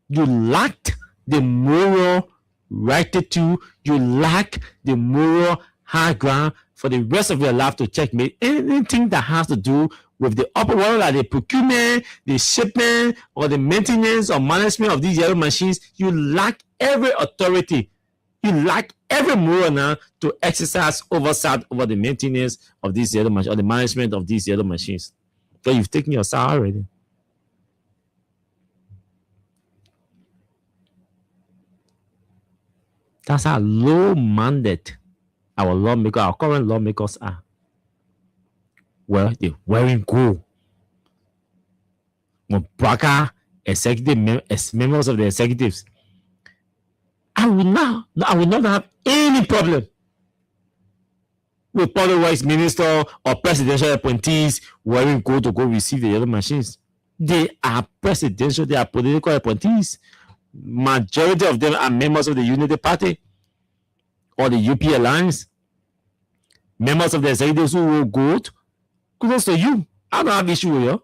You lack the moral rectitude. You lack the moral high ground for the rest of your life to checkmate anything that has to do with the upper world, like the procurement, the shipment, or the maintenance or management of these yellow machines. You lack every authority. You lack every moral now to exercise oversight over the maintenance of these yellow machines or the management of these yellow machines. So you've taken your side already. That's how low-minded our lawmakers, our current lawmakers are. Well, they're wearing gold. Mubaka, members of the executives, I will not have any problem with public works minister or presidential appointees wearing gold to go receive the yellow machines. They are presidential, they are political appointees. Majority of them are members of the Unity Party or the UP Alliance. Members of the executives who will gold. Kudos to you. I don't have issue with you.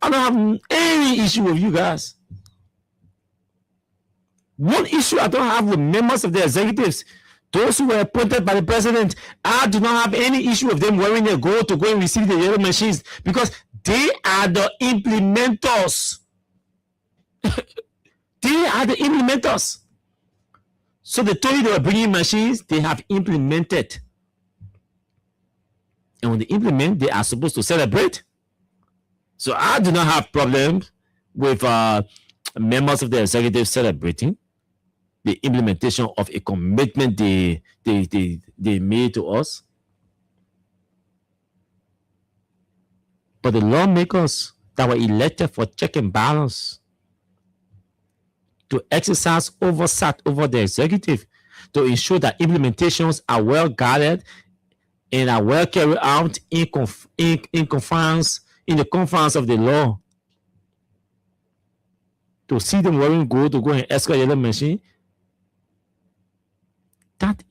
I don't have any issue with you guys. One issue I don't have with members of the executives, those who were appointed by the president, I do not have any issue with them wearing their gold to go and receive the yellow machines because they are the implementers. They are the implementers. So they told you they were bringing machines, they have implemented. And when they implement, they are supposed to celebrate. So I do not have problems with members of the executive celebrating the implementation of a commitment they made to us. But the lawmakers that were elected for check and balance to exercise oversight over the executive, to ensure that implementations are well guarded and are well carried out in the confines of the law. To see them wearing gold to go and escort yellow machine, that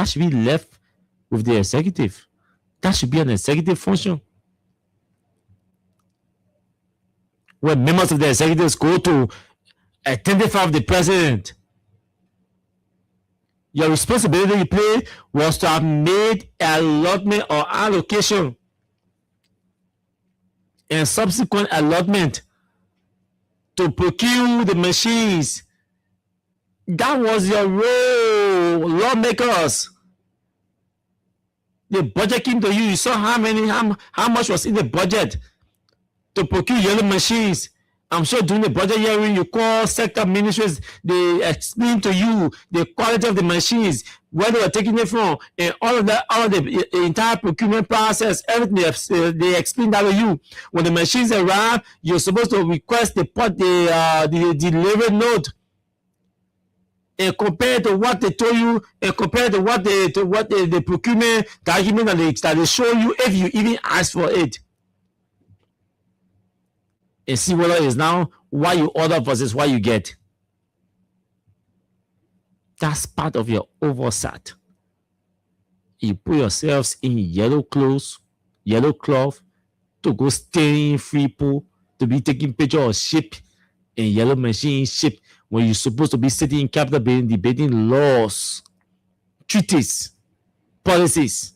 should be left with the executive. That should be an executive function. When members of the executives go to identify the president, your responsibility you play was to have made allotment or allocation and subsequent allotment to procure the machines. That was your role, lawmakers. The budget came to you. You saw how much was in the budget to procure yellow machines, I'm sure during the budget hearing, you call sector ministries, they explain to you the quality of the machines, where they are taking it from, and all of the entire procurement process, everything they explain that to you. When the machines arrive, you're supposed to request the delivery note, and compare to what they told you, and compare to what the procurement document that they show you, if you even ask for it, and see whether it's now what you order versus what you get. That's part of your oversight. You put yourselves in yellow clothes, yellow cloth, to go stay in free pool, to be taking picture of ship and yellow machine ship, when you're supposed to be sitting in Capitol Building debating laws, treaties, policies.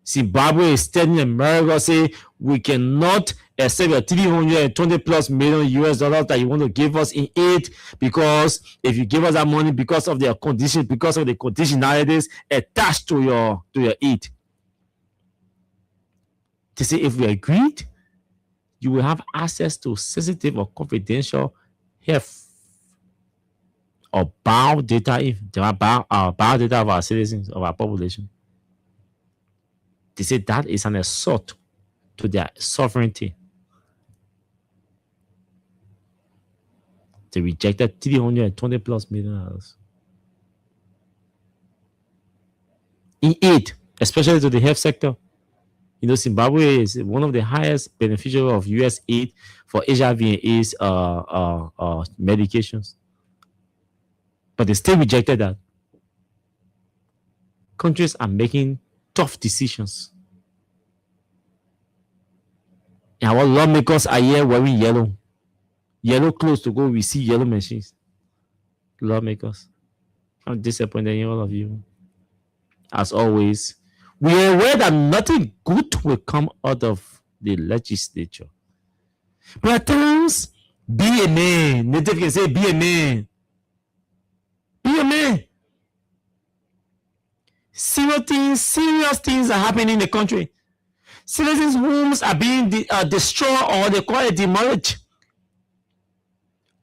Zimbabwe is telling America, say, we cannot accept your $320+ million US that you want to give us in aid, because if you give us that money because of their condition, because of the conditionalities attached to your aid. They say if we agreed, you will have access to sensitive or confidential health or bio data, if there are bio data of our citizens, of our population. They say that is an assault to their sovereignty. They rejected $320+ million in aid, especially to the health sector. You know, Zimbabwe is one of the highest beneficiaries of U.S. aid for HIV and AIDS medications. But they still rejected that. Countries are making tough decisions. And our lawmakers are here wearing yellow clothes to go receive yellow machines. Lawmakers, I'm disappointed in all of you. As always, we are aware that nothing good will come out of the legislature. But at times, be a man. Native can say, be a man. Be a man. Serious things are happening in the country. Citizens' homes are being destroyed, or they call it demolished,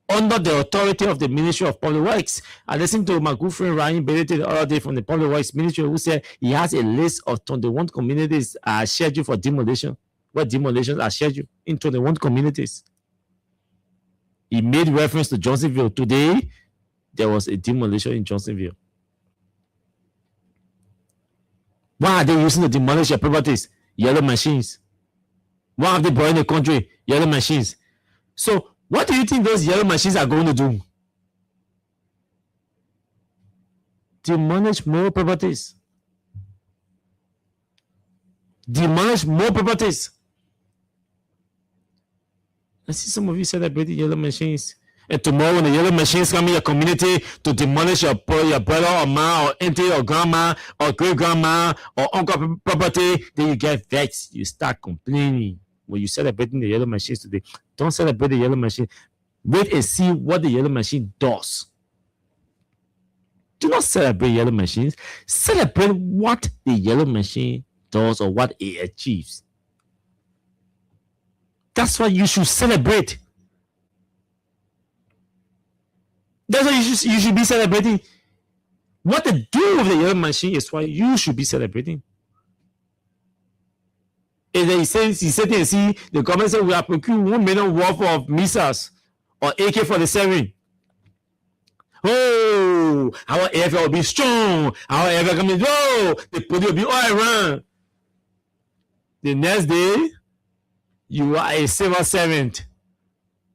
under the authority of the Ministry of Public Works. I listened to my good friend Ryan Berete the other day from the Public Works Ministry, who said he has a list of 21 communities scheduled for demolition, where demolitions are scheduled in 21 communities. He made reference to Johnsonville. Today, there was a demolition in Johnsonville. Why are they using to demolish your properties? Yellow machines. Why have they brought in the country? Yellow machines. So, what do you think those yellow machines are going to do? Demolish more properties. Demolish more properties. I see some of you celebrating yellow machines. And tomorrow when the yellow machines come in your community to demolish your brother or ma or auntie or grandma or great grandma or uncle property, then you get vexed. You start complaining. When you're celebrating the yellow machines today, don't celebrate the yellow machine. Wait and see what the yellow machine does. Do not celebrate yellow machines. Celebrate what the yellow machine does or what it achieves. That's what you should celebrate. That's what you should be celebrating. What they do with the yellow machine is what you should be celebrating. And then he said, the government said we are procuring 1 million worth of missiles or AK-47. Oh, our airfare will be strong. Our airfare coming. Oh, the police will be all around. The next day, you are a civil servant.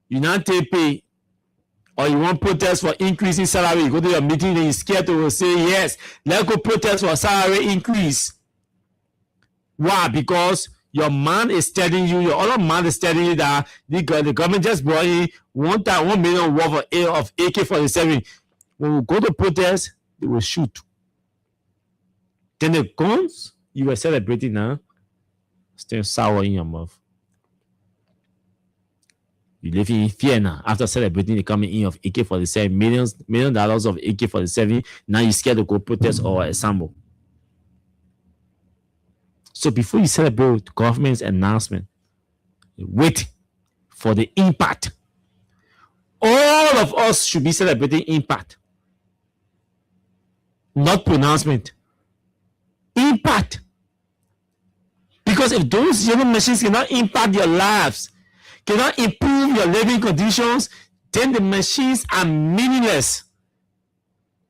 You not take pay. Or you want protest for increasing salary. You go to your meeting and you're scared to say, yes, let's go protest for salary increase. Why? Because your man is telling you, your other man is telling you that the government just brought in 1 million worth of AK-47. When we go to protest, they will shoot. Then the guns you were celebrating now, still sour in your mouth. You live in fear now. After celebrating the coming in of AK-47, $1 million of AK-47, now you're scared to go protest or assemble. So before you celebrate government's announcement, wait for the impact. All of us should be celebrating impact, not pronouncement. Impact. Because if those yellow machines cannot impact your lives, cannot improve your living conditions, then the machines are meaningless.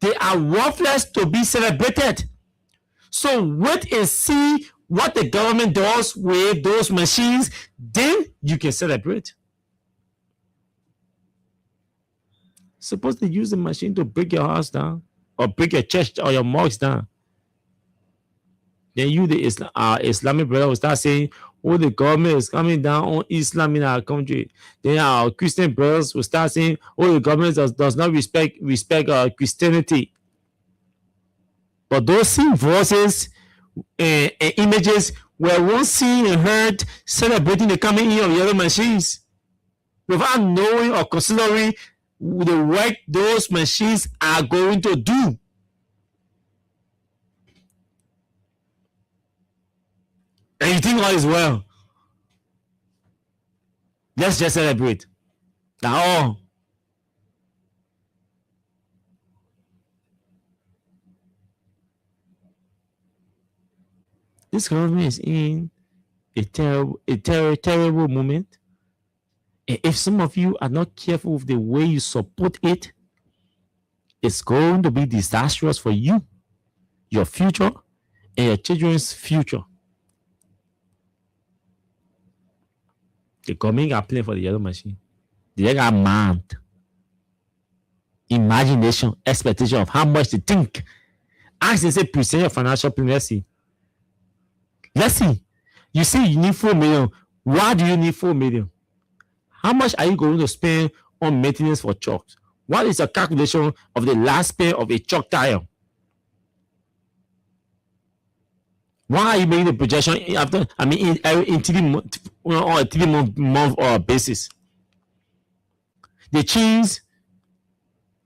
They are worthless to be celebrated. So wait and see what the government does with those machines, then you can celebrate. Suppose they use the machine to break your house down or break your church or your mosque down. Then you, the Islamic brother, will start saying, oh, the government is coming down on Islam in our country. Then our Christian brothers will start saying, oh, the government does not respect Christianity. But those same voices and images were once seen and heard celebrating the coming in of yellow machines without knowing or considering the work those machines are going to do. And you think all is well. Let's just celebrate. Now, all. This government is in a terrible moment. And if some of you are not careful with the way you support it, it's going to be disastrous for you, your future, and your children's future. The government are playing for the yellow machine. They got mind, imagination, expectation of how much they think. Ask and say, present your financial plan. Let's see. Let's see. You say you need 4 million. Why do you need 4 million? How much are you going to spend on maintenance for trucks? What is your calculation of the last pair of a truck tire? Why are you making the projection after? I mean, in 3 month, on a 3 month basis. The chains,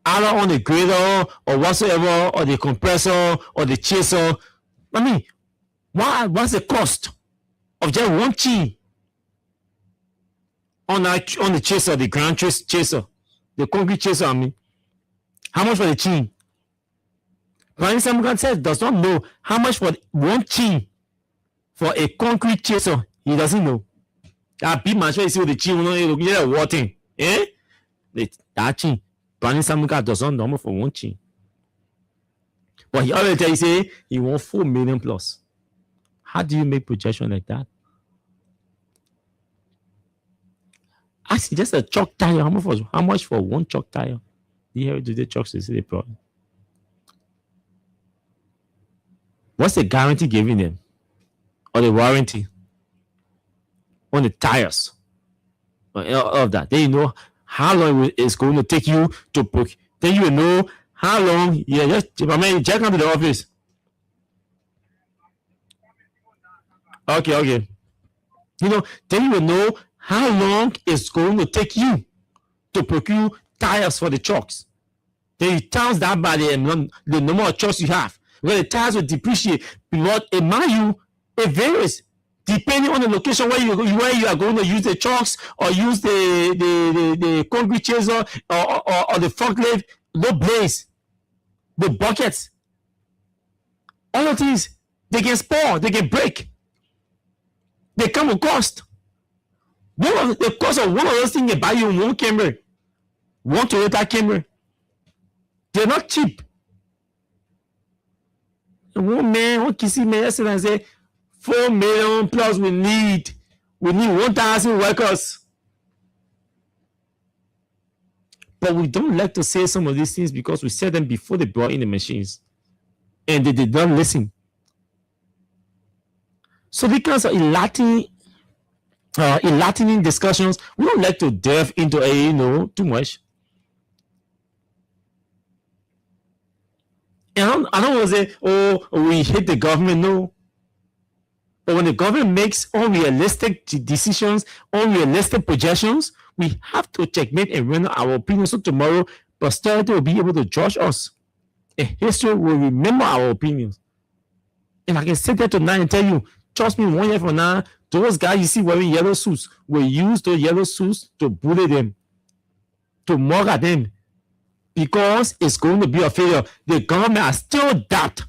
either on the grader or whatsoever, or the compressor or the chaser. I mean, what's the cost of just one chain on the chaser, the ground chaser, the concrete chaser? I mean, how much for the chain? Brian Samuel says does not know how much for one chain for a concrete chaser. He doesn't know. That big machine, you see with the chain, you know, water. Eh? That chain. Brian Samuel does not know for one chain. But he already tell you, say he wants 4 million plus. How do you make projection like that? Actually, just a chalk tire. How much for one chalk tire? You do the chalks is the problem. What's the guarantee giving them? Or the warranty on the tires? Or all of that. Then you know how long it's going to take you to book. Then you know how long. Yeah, just check out to the office. Okay. You know, then you will know how long it's going to take you to procure tires for the trucks. Then you times that by the number of trucks you have. Where the tires will depreciate. But mind you, it varies depending on the location where you are going to use the trucks or use the concrete chaser or the forklift, the blades, the buckets. All of these, they can spoil, they can break. They come with cost. The cost of one of those things you buy you one Camry, one Toyota Camry. They're not cheap. One Kissy man yesterday and say 4 million plus we need 1,000 workers. But we don't like to say some of these things because we said them before they brought in the machines. And they did not listen. So because of enlightening discussions, we don't like to delve into too much. And I don't want to say, oh, we hate the government. No. But when the government makes unrealistic decisions, unrealistic projections, we have to checkmate and render our opinion. So tomorrow, posterity will be able to judge us. And history will remember our opinions. And I can sit there tonight and tell you, trust me, 1 year from now, Those guys you see wearing yellow suits will use those yellow suits to bully them, to mock at them, because it's going to be a failure. The government has still doubt.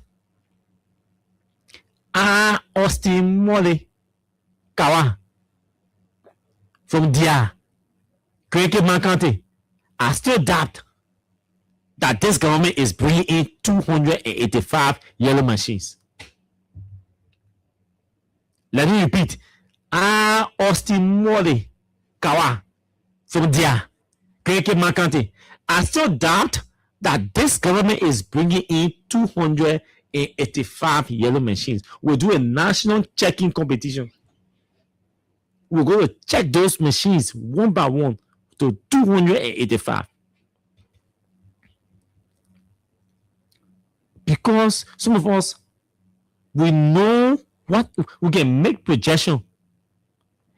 Austin Mole Kawa from Dia Cricket County, I still doubt that this government is bringing in 285 yellow machines. Let me repeat. Austin Mole Kawa from Dia Cricket County, I still doubt that this government is bringing in 285 yellow machines. We'll do a national checking competition. We're going to check those machines one by one to 285. Because some of us, we know what we can make projection.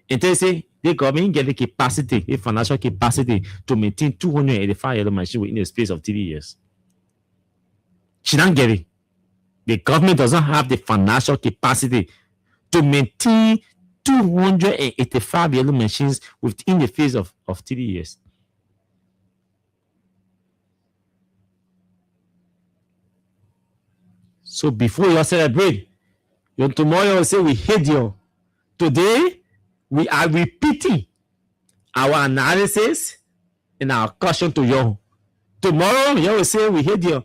And they say the government get the capacity, the financial capacity to maintain 285 yellow machines within the space of 3 years. She don't get it. The government doesn't have the financial capacity to maintain 285 yellow machines within the phase of 3 years. So before you celebrate, tomorrow you say we hate you. Today, we are repeating our analysis and our caution to you. Tomorrow, you will say we hate you.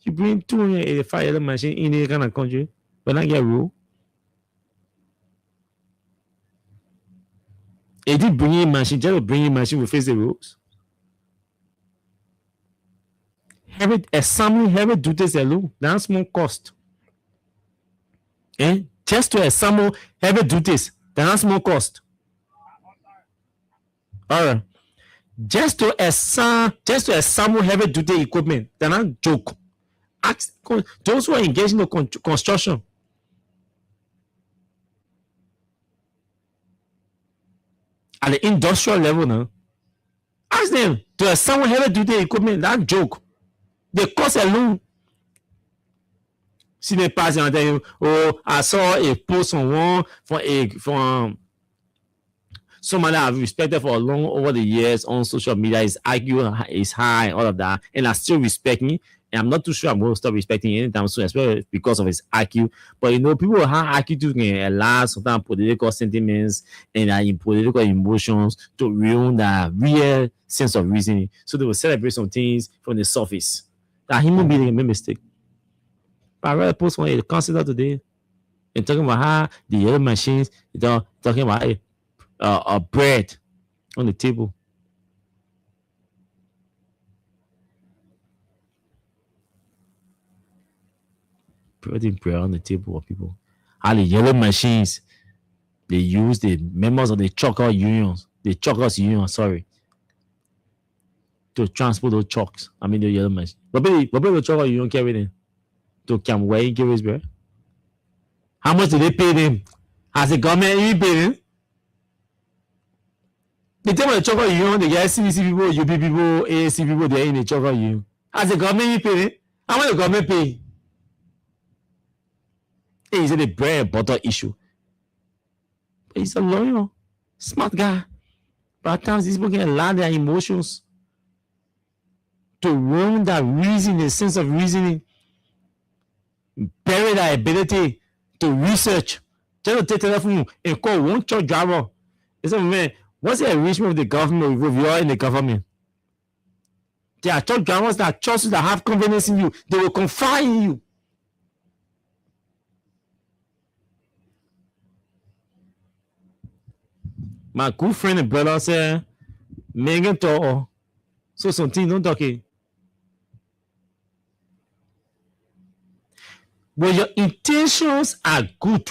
You bring 285 yellow machines in any kind of country, but not get rule. It did bring in machine, just bring in machine will face the rules. Examine heavy duties alone, that's more cost. Just to examine heavy duties, that's more cost. All right. Just to examine heavy duty equipment, that's not joke. Ask those who are engaged in the construction. At the industrial level now, ask them to examine heavy duty equipment, that's joke. The cost alone. See the pass and tell you, oh, I saw a post on one from somebody I've respected for a long over the years on social media. His IQ is high and all of that, and I still respect him. And I'm not too sure I'm going to stop respecting him anytime soon, especially because of his IQ. But people with high IQ can allow sometimes political sentiments and political emotions to ruin the real sense of reasoning. So they will celebrate some things from the surface. That human being can make a mistake. But I read a post on a counselor today and talking about how the yellow machines, talking about a bread on the table. Putting bread on the table of people. How the yellow machines, they use the members of the chocolate union, to transport those chalks. I mean the yellow machine. But the chocolate union carry them to come where he carries bread. How much do they pay them? Has the government even paid them? They tell me the chocolate union, the guys CBC people, UP people, AAC people, they're in the chocolate union. Has the government even paid them? How much the government pay? It's a bread and butter issue. But he's a lawyer, smart guy. But at times these people can allow their emotions to ruin that reason, the sense of reasoning, bury their ability to research. Just to take telephone and call one truck driver. They say, man, what's the arrangement of the government if you are in the government? There are truck drivers that trust you, that have confidence in you. They will confide in you. My good friend and brother said, Megan to so something don't talk it. When your intentions are good,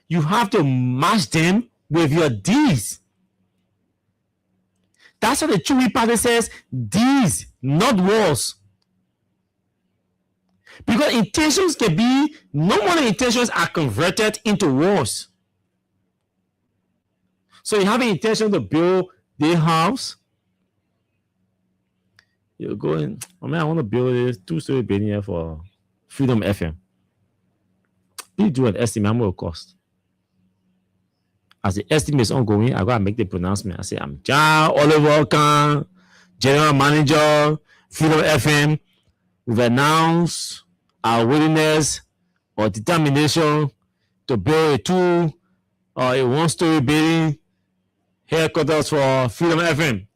you have to match them with your deeds. That's what the Chewy Party says, deeds, not words. Because intentions can be, no more intentions are converted into words. So you have an intention to build the house. You're going, I want to build this 2-story building here for Freedom FM. You do an estimate, how much it cost? as the estimate is ongoing, I gotta make the pronouncement. I say, I'm John Oliver Khan, General Manager, Freedom FM. We've announced our willingness or determination to build a one-story building headquarters for Freedom FM.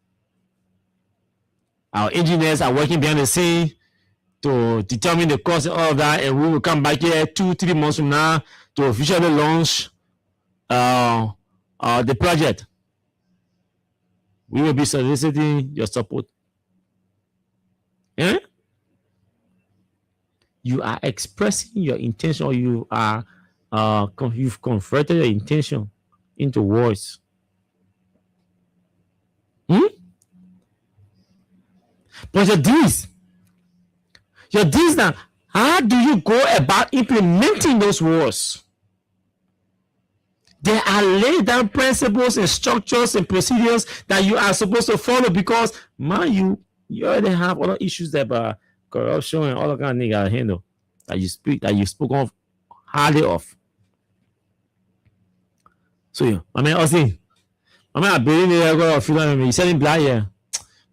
Our engineers are working behind the scene to determine the cost and all of that, and we will come back here 2-3 months from now to officially launch the project. We will be soliciting your support. Yeah? You are expressing your intention, or you are you've converted your intention into words. But your deeds now, how do you go about implementing those words? There are laid down principles and structures and procedures that you are supposed to follow, because man, you already have other issues that about corruption and all that kind of thing to handle that you spoke of highly of. So yeah, my man Austin, my man, I believe in the freedom. He's selling black here.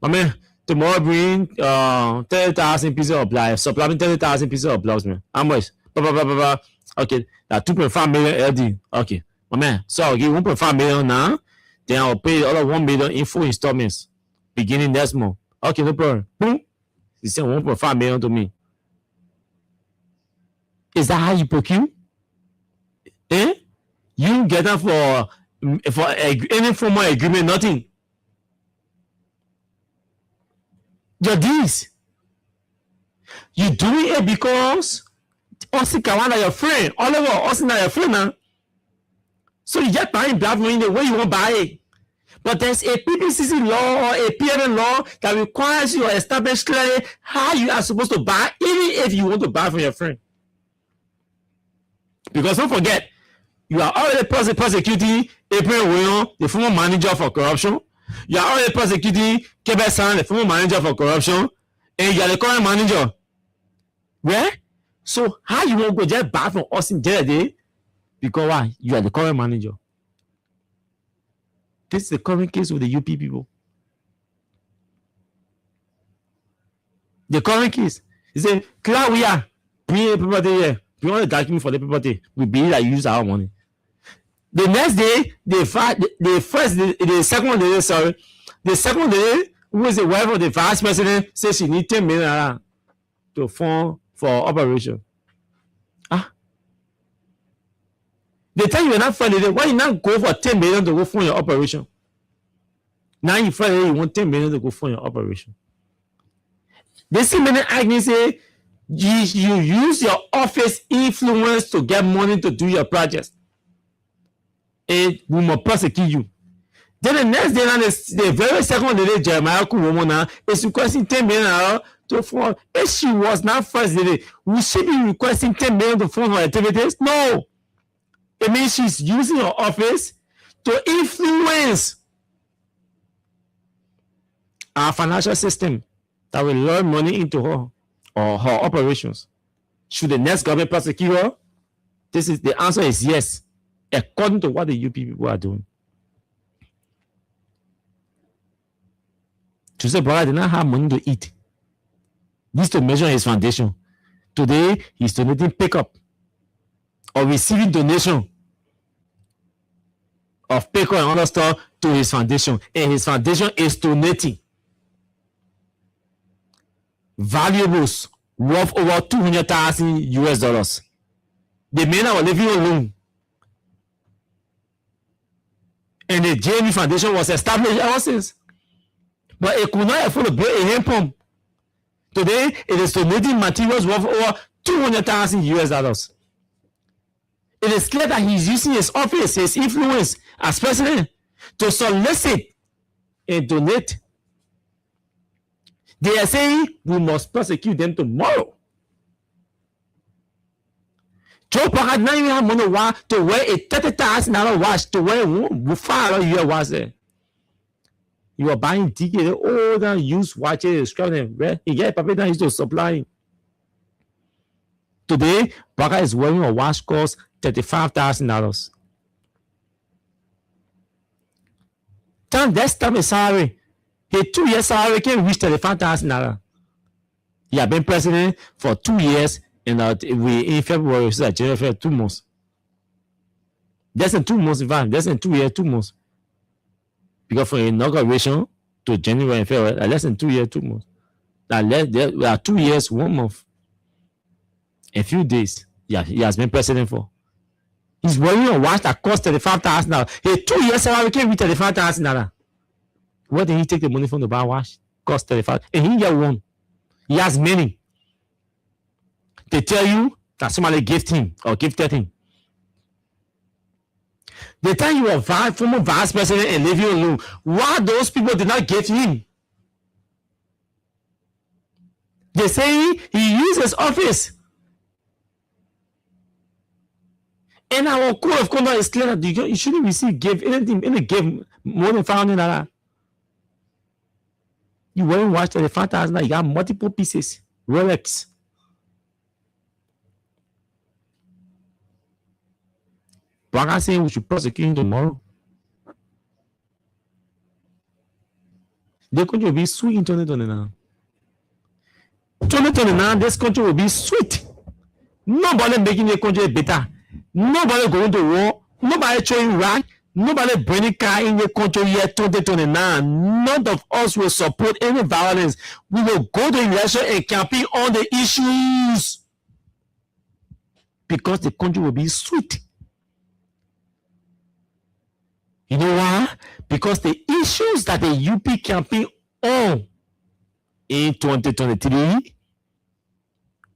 My man, tomorrow bring 30,000 pieces of black. Supplying 30,000 pieces of blocks, man. How much? Okay, that's 2.5 million LD. Okay, my man. So I'll give 1.5 million now. Then I'll pay the other 1 million in full installments beginning next month. Okay, no problem. Boom. He sent 1.5 million to me. Is that how you procure? You get that for any form of agreement, nothing. Your deeds. You doing it because Austin Kawana your friend. Oliver Austin are your friend now. So you just buying black money the way you want to buy it. But there's a PPCC law or a PNN law that requires you to establish clearly how you are supposed to buy, even if you want to buy from your friend. Because don't forget, you are already prosecuting April William, the former manager for corruption. You are already prosecuting Kebesan, the former manager for corruption. And you are the current manager. Where? So how you want to go just buy from us in day? Because why? You are the current manager. This is the current case with the UP people. The current case. He said, Cloud, we are bring the property here. We want to document for the property. We believe that you use our money. The next day, the second day, who is the wife of the vice president, says she needs 10 million to fund for operation. The time you are not funded, why you not go for 10 million to go fund your operation? Now you find you want 10 million to go fund your operation. This minute I say you use your office influence to get money to do your projects. And we must prosecute you. Then the next day, the very second day, Jeremiah Kuwomona is requesting 10 million to fund. If she was not first day, would she be requesting 10 million to fund her activities? No. It means she's using her office to influence our financial system that will lure money into her or her operations. Should the next government prosecute her? The answer is yes, according to what the UP people are doing. Joseph Brother did not have money to eat. This to measure his foundation. Today, he's donating pickup or receiving donation of pickup and other stuff to his foundation. And his foundation is donating valuables worth over $200,000. The men are living alone. And the JME Foundation was established ever since. But it could not afford to build a hand pump. Today, it is donating materials worth over $200,000. It is clear that he's using his office, his influence as president to solicit and donate. They are saying we must prosecute them tomorrow. Joe Parker now you have money to wear a $30,000 watch, to wear $5 watch. You are buying tickets, all the used watches, scrap them. He get paper that he's to supply. Today, Parker is wearing a watch cost $35,000. That's time his salary. His 2 years salary can reach 35,000 naira. He had been president for 2 years, and in February, so January, 2 months. That's in 2 months, in fact. That's in 2 years, 2 months. Because from inauguration to January and February, less than 2 years, 2 months. We are 2 years, 1 month. A few days, yeah, he has been president for. He's wearing a watch that costs 35,000 naira. His 2 years salary can reach 35,000 naira. Where did he take the money from to buy a watch? Cost 35, and he get one. He has many. They tell you that somebody gifted him or gifted him. The time you were former vice president and leave you alone, why those people did not gift him? They say he used his office. And our code of conduct is clear that you shouldn't receive gift anything, any gift more than $500. You wearing watch 35,000, you got multiple pieces, Rolex. But I'm saying we should prosecute him tomorrow. The country will be sweet in 2029. 2029, this country will be sweet. Nobody making the country better. Nobody going to war. Nobody showing right. Nobody bringing car in the country year 2029. None of us will support any violence. We will go to election and campaign on the issues. Because the country will be sweet. You know why? Because the issues that the UP campaign on in 2023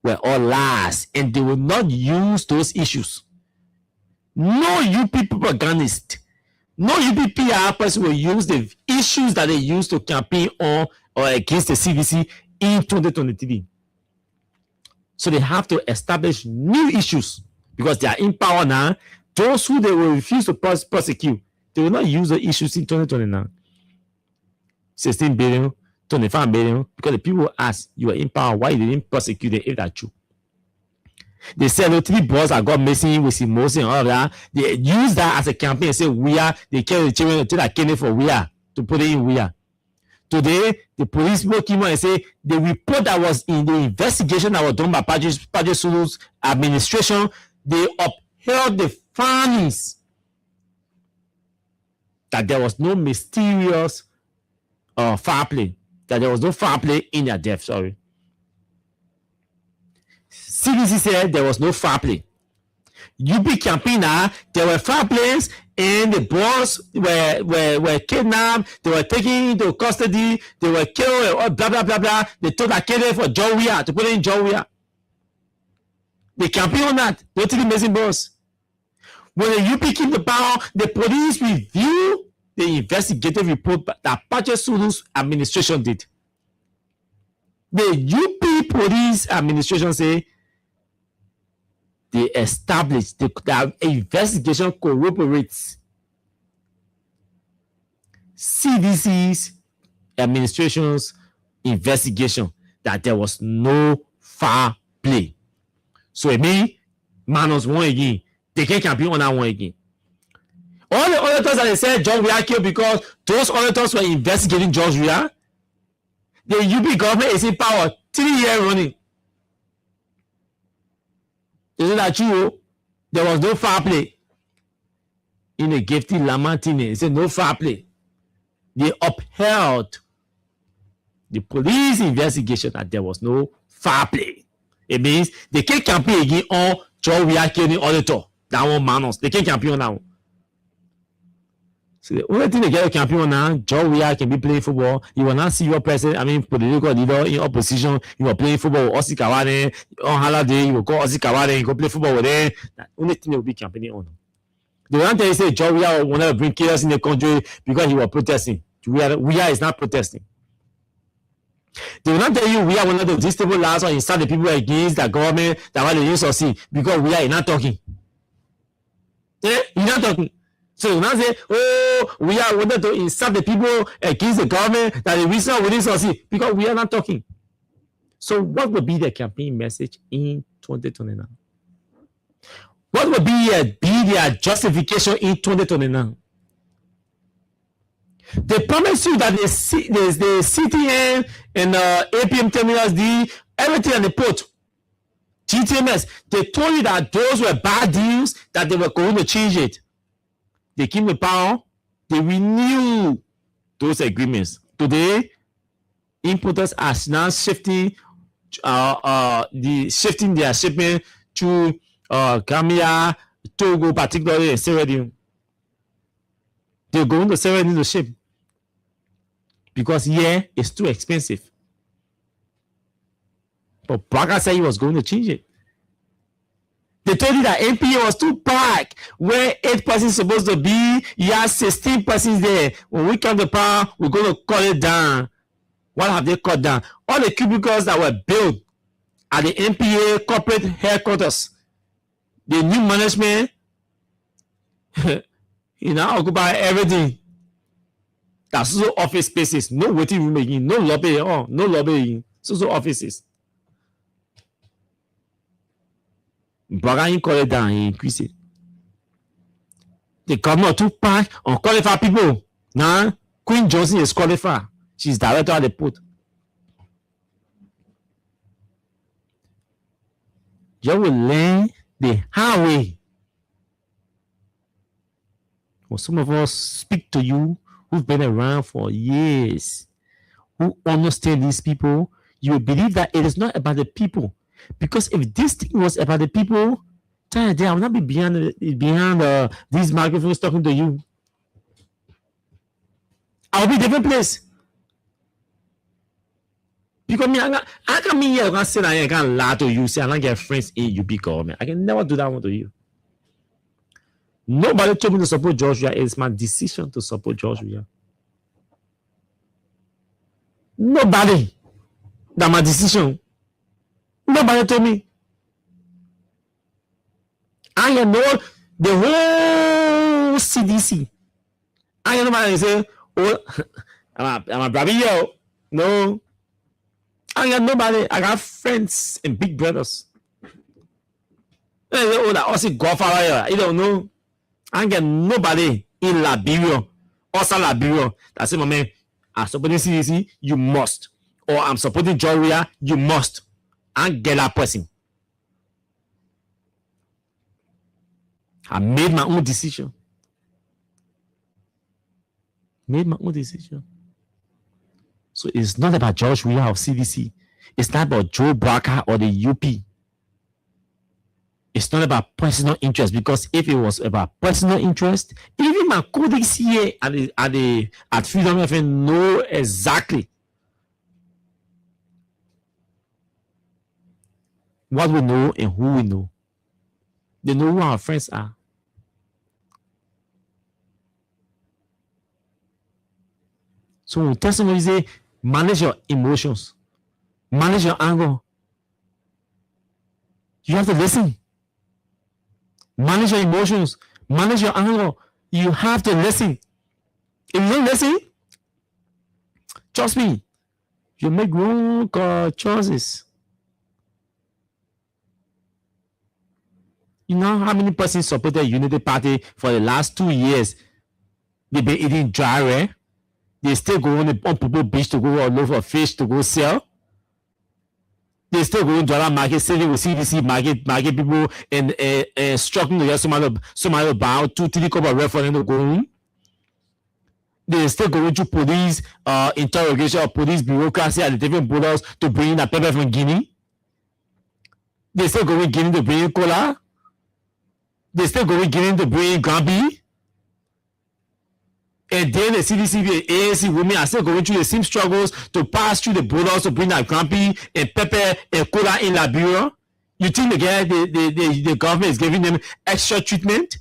were all lies, and they will not use those issues. No UP propagandist, no UP PR person will use the issues that they used to campaign on or against the CVC in 2023. So they have to establish new issues because they are in power now. Those who they will refuse to prosecute, they will not use the issues in 2029. 16 billion, 25 billion, because the people ask, you are in power, why you didn't prosecute them if that's true? They said the 3 boys that got missing with Simosi and all of that. They use that as a campaign and say, they kill the children until they kill it for to put it in Today, the police people came out and say the report that was in the investigation that was done by Patrick Sulu's administration, they upheld the findings that there was no mysterious foul play, that there was no foul play in their death, sorry. CDC said there was no foul play. UP campaigner, there were foul plays and the boys were kidnapped, they were taken into custody, they were killed, blah, blah, blah, blah. They told that kid for John Weir, to put it in John Weir. They campaign on that, they took the missing boys. When the UP came to power, the police reviewed the investigative report that Patrick Sulu's administration did. The UP police administration say they established the investigation corroborates CDC's administration's investigation that there was no foul play. So it means Manos won again. They can't campaign on that one again. All the auditors that they said John Weir killed because those auditors were investigating George Weir. The UP government is in power 3 years running. Isn't that true? There was no foul play. In a gifty Lamartine, it said no foul play. They upheld the police investigation that there was no foul play. It means they can't campaign again on George Weir killing auditor. That one Manos. They can't campaign on that one. So the only thing they get a campaign on now, George Weir can be playing football. You will not see your president, political leader in opposition. You are playing football with Ossie Kawane. On holiday, you will call Ossie Kawane, you go play football with them. The only thing they will be campaigning on. They will not tell you say George Weir will not bring chaos in the country because he was protesting. Weir is not protesting. They will not tell you Weir will not do distable laws or incite the people against the government that want to succeed because Weir is not talking. He's not talking. So you now say, we are wanted to incite the people against the government that the reason we didn't succeed because we are not talking. So what will be the campaign message in 2029? What will be their justification in 2029? They promise you that the CTN and APM terminals, everything on the port, GTMS, they told you that those were bad deals, that they were going to change it. They came to power, they renew those agreements. Today, importers are now shifting their shipment to Gambia, Togo, particularly, and Sierra Leone. They're going to Sierra Leone to ship because here it's too expensive. But Braga said he was going to change it. They told you that NPA was too packed. Where 8 persons supposed to be, you have 16 persons there. When we come to power, we're going to cut it down. What have they cut down? All the cubicles that were built at the NPA corporate headquarters, the new management, you now occupy everything. That's also office spaces. No waiting room again. No lobby at all. No lobby again. So offices. Braga call it down, he increase it. The government too packed unqualified people. Now, Queen Johnson is qualified. She's director at the port. You will learn the hard way. When some of us speak to you who've been around for years, who understand these people, you will believe that it is not about the people. Because if this thing was about the people, I will not be behind these microphones talking to you. I'll be in a different place. Because I can mean here, I can sit down here, I can lie to you, say I don't get friends in UP government. I can never do that one to you. Nobody told me to support George Weah. It's my decision to support George Weah. Nobody. That's my decision. Nobody told me. I know the whole CDC. I know nobody say, oh, I'm a brother, yo. No. I got nobody. I got friends and big brothers. Oh, that also godfather. You don't know. I got nobody in Liberia, also Liberia. That's it, my man. I'm supporting CDC, you must. Or I'm supporting George Weah, you must. And get that person. I made my own decision. So it's not about George Weah of CDC. It's not about Joe Braga or the UP. It's not about personal interest, because if it was about personal interest, even my colleagues here at Freedom FM know exactly what we know and who we know. They know who our friends are. So when we tell somebody, say, manage your emotions, manage your anger, you have to listen. Manage your emotions, manage your anger. You have to listen. If you don't listen, trust me, you make wrong choices. You know how many persons supported Unity Party for the last 2 years? They've been eating dry rare. They still go on Popo Beach to go look for fish to go sell. They still go to dollar market, selling with CDC market people and struggling to get somebody about 2-3 cup of red for them to go home. They still going to police interrogation or police bureaucracy at the different borders to bring in a pepper from Guinea. They still going to Guinea to bring in cola. They still going to Guinea to bring in Gambia. And then the CDC and ANC women are still going through the same struggles to pass through the borders to bring that Gambia and pepper and cola in Liberia. You think the government is giving them extra treatment?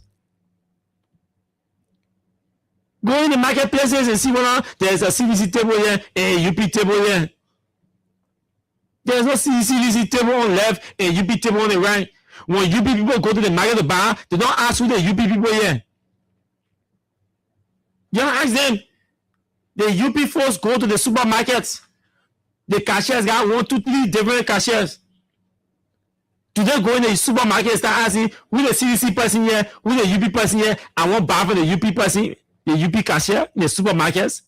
Go in the marketplaces and see whether there's a CDC table here and a UP table here. There's no CDC table on the left and UP table on the right. When UP people go to the market to buy, they don't ask who the UP people here. You don't ask them. The UP folks go to the supermarkets. The cashiers got 1, 2, 3 different cashiers. Do they go in the supermarket and start asking who the CDC person here, who the UP person here, I want buy for the UP person? the UP cashier in the supermarkets?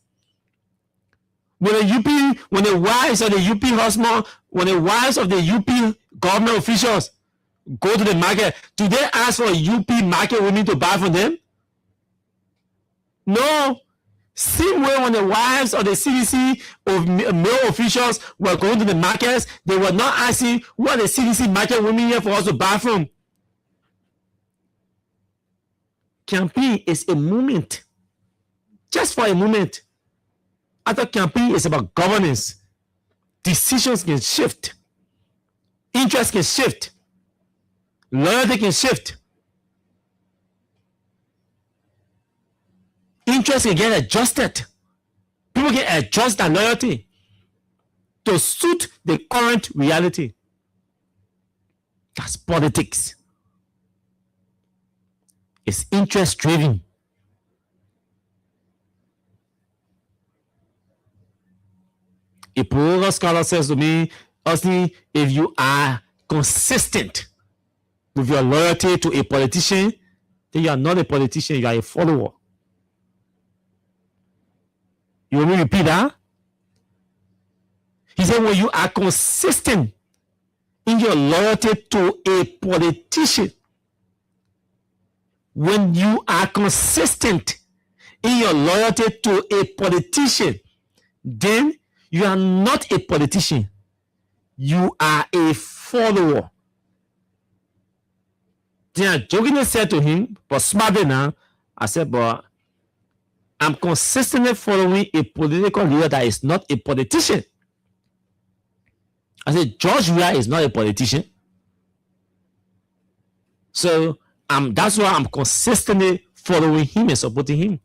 When the wives of the UP husband, when the wives of the UP government officials go to the market, do they ask for UP market women to buy from them? No. Same way when the wives of the CDC of male officials were going to the markets, they were not asking what the CDC market women here for us to buy from. Campaign is a moment. Just for a moment. After campaign is about governance. Decisions can shift. Interest can shift. Loyalty can shift. Interest can get adjusted. People can adjust their loyalty to suit the current reality. That's politics. It's interest driven. A political scholar says to me, Austin, if you are consistent with your loyalty to a politician, then you are not a politician, you are a follower. You want me to repeat that? He said, when you are consistent in your loyalty to a politician, when you are consistent in your loyalty to a politician, then you are not a politician. You are a follower. Then I jokingly said to him, but smarter now, I said, but I'm consistently following a political leader that is not a politician. I said, George Weah is not a politician. So that's why I'm consistently following him and supporting him,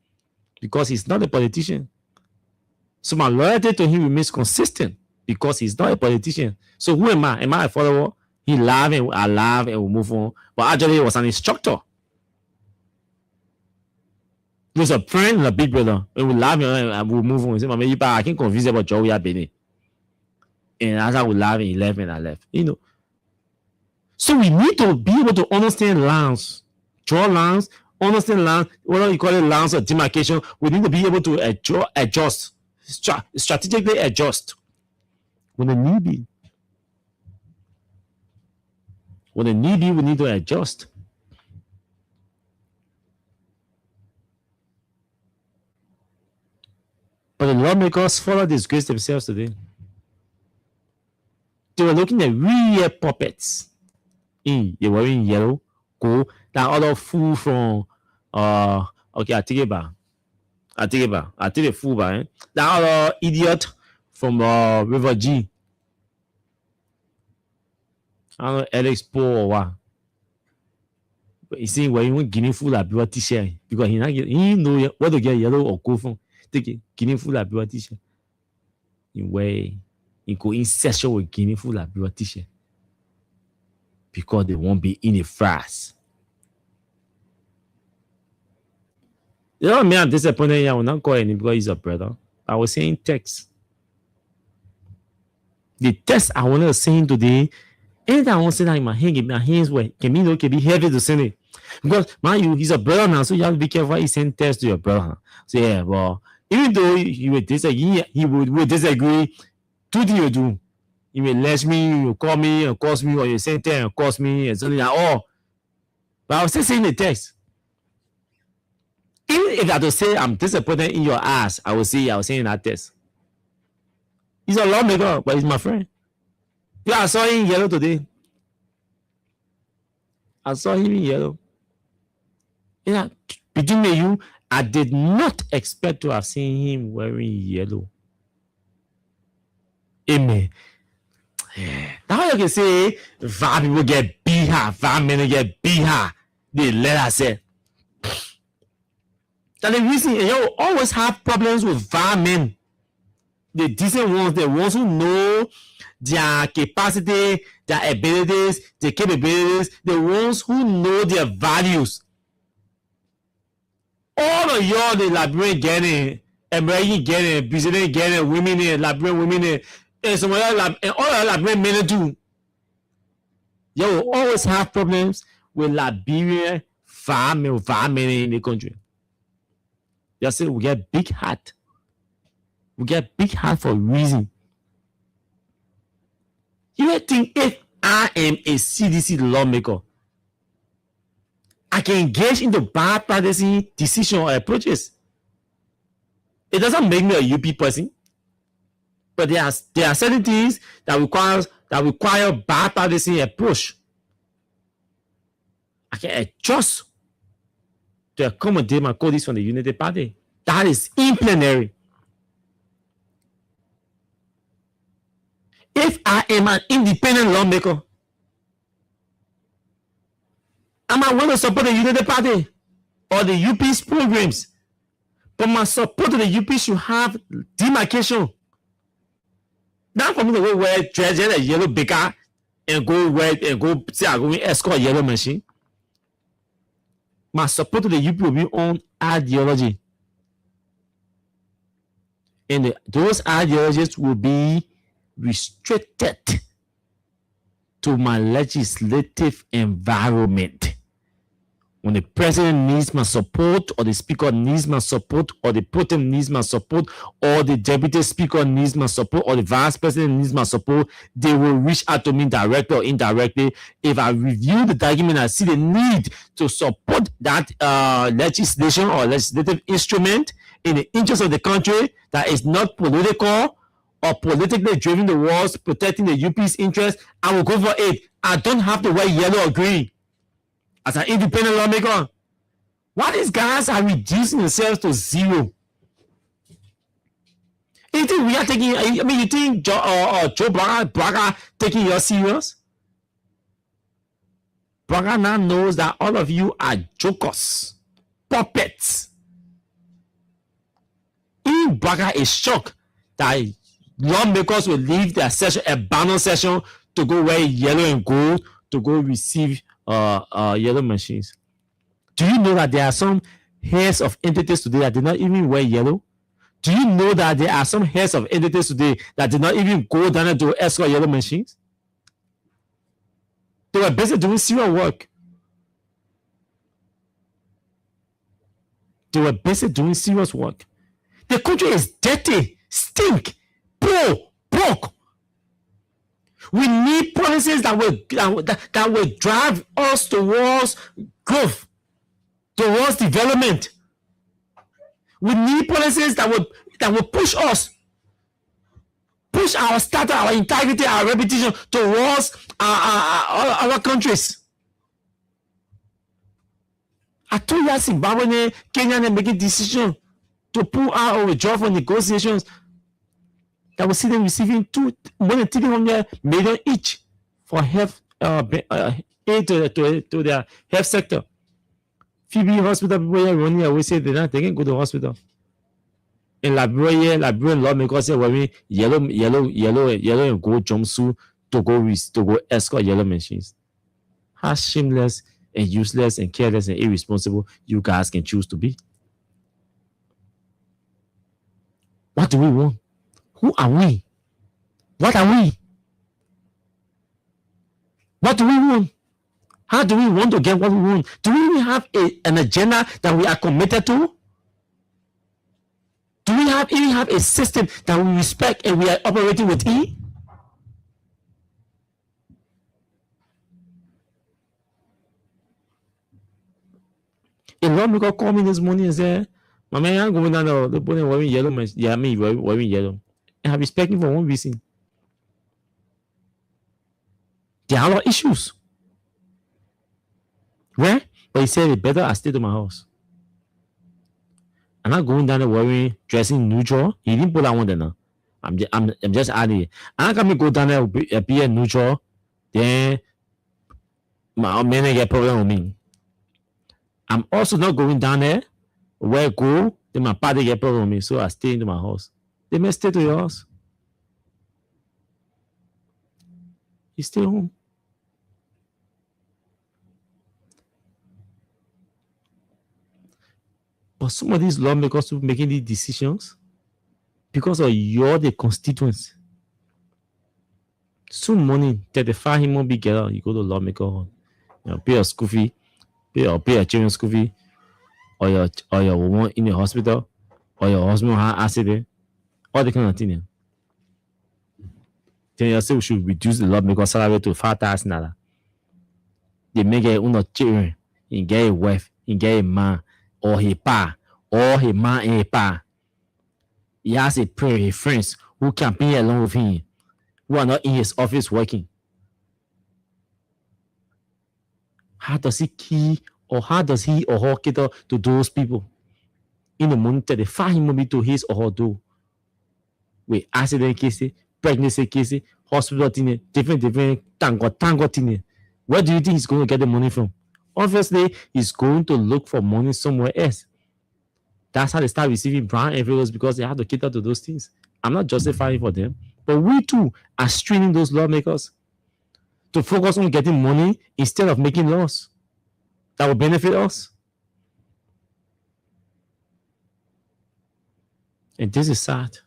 because he's not a politician. So my loyalty to him remains consistent because he's not a politician. So who am I? Am I a follower? He laughed and I laughed and we move on. But actually, he was an instructor. He was a friend and a big brother. And we laugh and we move on. He said, Mama, I can't convince you about George Weah Benin. And as I would laugh and he left and I left. You know. So we need to be able to understand lines, draw lines, understand lines, whether you call it lines or demarcation. We need to be able to adjust, strategically adjust when the need be. When the need be, we need to adjust. But the lawmakers follow disgrace themselves today. They were looking at real puppets. They were wearing yellow, gold. That other fool from okay, I take it back. I take the fool back. Eh? That other idiot from River G. I don't know, Alex Poe or what. But he's saying, well, you want Guinea fool like your t-shirt because he know where to get yellow or gold from. Take it, Guinea fool like your t-shirt. In way, you go in session with Guinea fool like your t-shirt because they won't be in a fast. You know me, I'm disappointed. I will not call him because he's a brother. I was saying text. The text I wanted to send today. Anytime I want to say that in my hands were can be heavy to send it. Because man, he's a brother now, so you have to be careful. He send text to your brother. So yeah, well, even though he would disagree, two things you do. You may let me, you call me, or cost me, or you send text and cost me, and something like oh. But I was still saying the text. Even if I had to say I'm disappointed in your ass, I was saying that text. He's a lawmaker, but he's my friend. Yeah, I saw him in yellow today. I saw him in yellow. Yeah, between me and you, I did not expect to have seen him wearing yellow. Amen. Now you can say, "Va people get biha, va men get biha." They let us say. That's the reason you always have problems with va men. The decent ones, the ones who know their capacity, their abilities, their capabilities, the ones who know their values. All of y'all, the Liberian getting, American getting, Brazilian getting, women in, Liberian women in, and some other, and all of Liberian men do. You will always have problems with Liberian farming in the country. They say we get big heart. We get big heart for a reason. You think if I am a CDC lawmaker, I can engage in the bipartisan decision or approaches. It doesn't make me a UP person, but there are certain things that require bipartisan approach. I can adjust to accommodate my colleagues from the United Party. That is in plenary. If I am an independent lawmaker, am I going to support the United Party or the UP's programs? But my support to the UP should have demarcation. Not for me to go wear dress a yellow baker and go wear and go say I'm going to escort a yellow machine. My support to the UP will be on ideology. And those ideologies will be restricted to my legislative environment. When the president needs my support, or the speaker needs my support, or the pro tem needs my support, or the deputy speaker needs my support, or the vice president needs my support, they will reach out to me directly or indirectly. If I review the document, I see the need to support that legislation or legislative instrument in the interest of the country that is not political or politically driven towards protecting the UP's interest, I will go for it. I don't have to wear yellow or green as an independent lawmaker. Why these guys are reducing themselves to zero? You think we are taking? I mean, you think Joe Braga taking you serious? Braga now knows that all of you are jokers, puppets. Even Braga is shocked that lawmakers will leave their session, a banner session, to go wear yellow and gold to go receive yellow machines. Do you know that there are some heads of entities today that did not even wear yellow? Do you know that there are some heads of entities today that did not even go down to escort yellow machines? They were busy doing serious work. They were busy doing serious work. The country is dirty, stink, poor, broke. We need policies that will drive us towards growth, towards development. We need policies that will push us, push our status, our integrity, our reputation towards our countries. I told you Zimbabwe, Kenya, are making decisions to pull out or withdraw from negotiations that will see them receiving more than 300 million each for health aid to their health sector. Phoebe hospital people here running away say they can go to the hospital. In Liberia, Liberian lawmakers say wearing yellow and gold jumpsuit to go escort yellow machines. How shameless and useless and careless and irresponsible you guys can choose to be. What do we want? Who are we? What are we? What do we want? How do we want to get what we want? Do we even have an agenda that we are committed to? Do we even have a system that we respect and we are operating within? A lawmaker called me this morning and said, "My man, I'm going down the building wearing yellow. Yeah, I mean, wearing yellow. And I respect him for one reason. There are a lot of issues. Where? But he said, it better I stay to my house. I'm not going down there wearing, dressing neutral. He didn't put that one there now. I'm just adding it. I'm not going to go down there be a neutral. Then my man get problem with me. I'm also not going down there where I go. Then my party get problem with me. So I stay into my house. They may stay to your house. You stay home. But some of these lawmakers who making these decisions because of the constituents. Soon morning, 35 him won't be get out. You go to lawmaker home. You know, pay a school fee, pay a children's school fee. or your woman in the hospital, or your husband had accident, all the kind of thing. Then you say we should reduce the lawmaker salary to $5,000. They make it uno children, he get a wife, he get a man, or he pa, or he man and a pa. He has a prayer, his friends who campaign along with him, who are not in his office working. How does he key, or how does he or her cater to those people in the morning till they find him to his or her door? With accident cases, pregnancy cases, hospital thing, different tango thing. Where do you think he's going to get the money from? Obviously, he's going to look for money somewhere else. That's how they start receiving brand envelopes, because they have to cater to those things. I'm not justifying for them, but we too are straining those lawmakers to focus on getting money instead of making laws that will benefit us. And this is sad.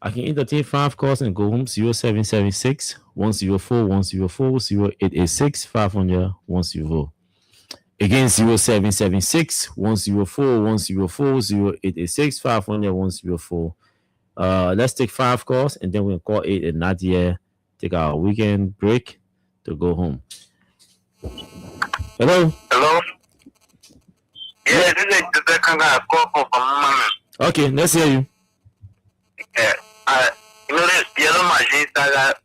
I can entertain 5 calls and go home. 0776 104 104 0886 500 104. Again, 0776 104 104 0886 500 104. Let's take 5 calls and then we'll call 8 and Nadia. Take our weekend break to go home. Hello? Hello? Yeah, this is the second call from Mama. Okay, let's hear you. Yeah, you know, this yellow machine that,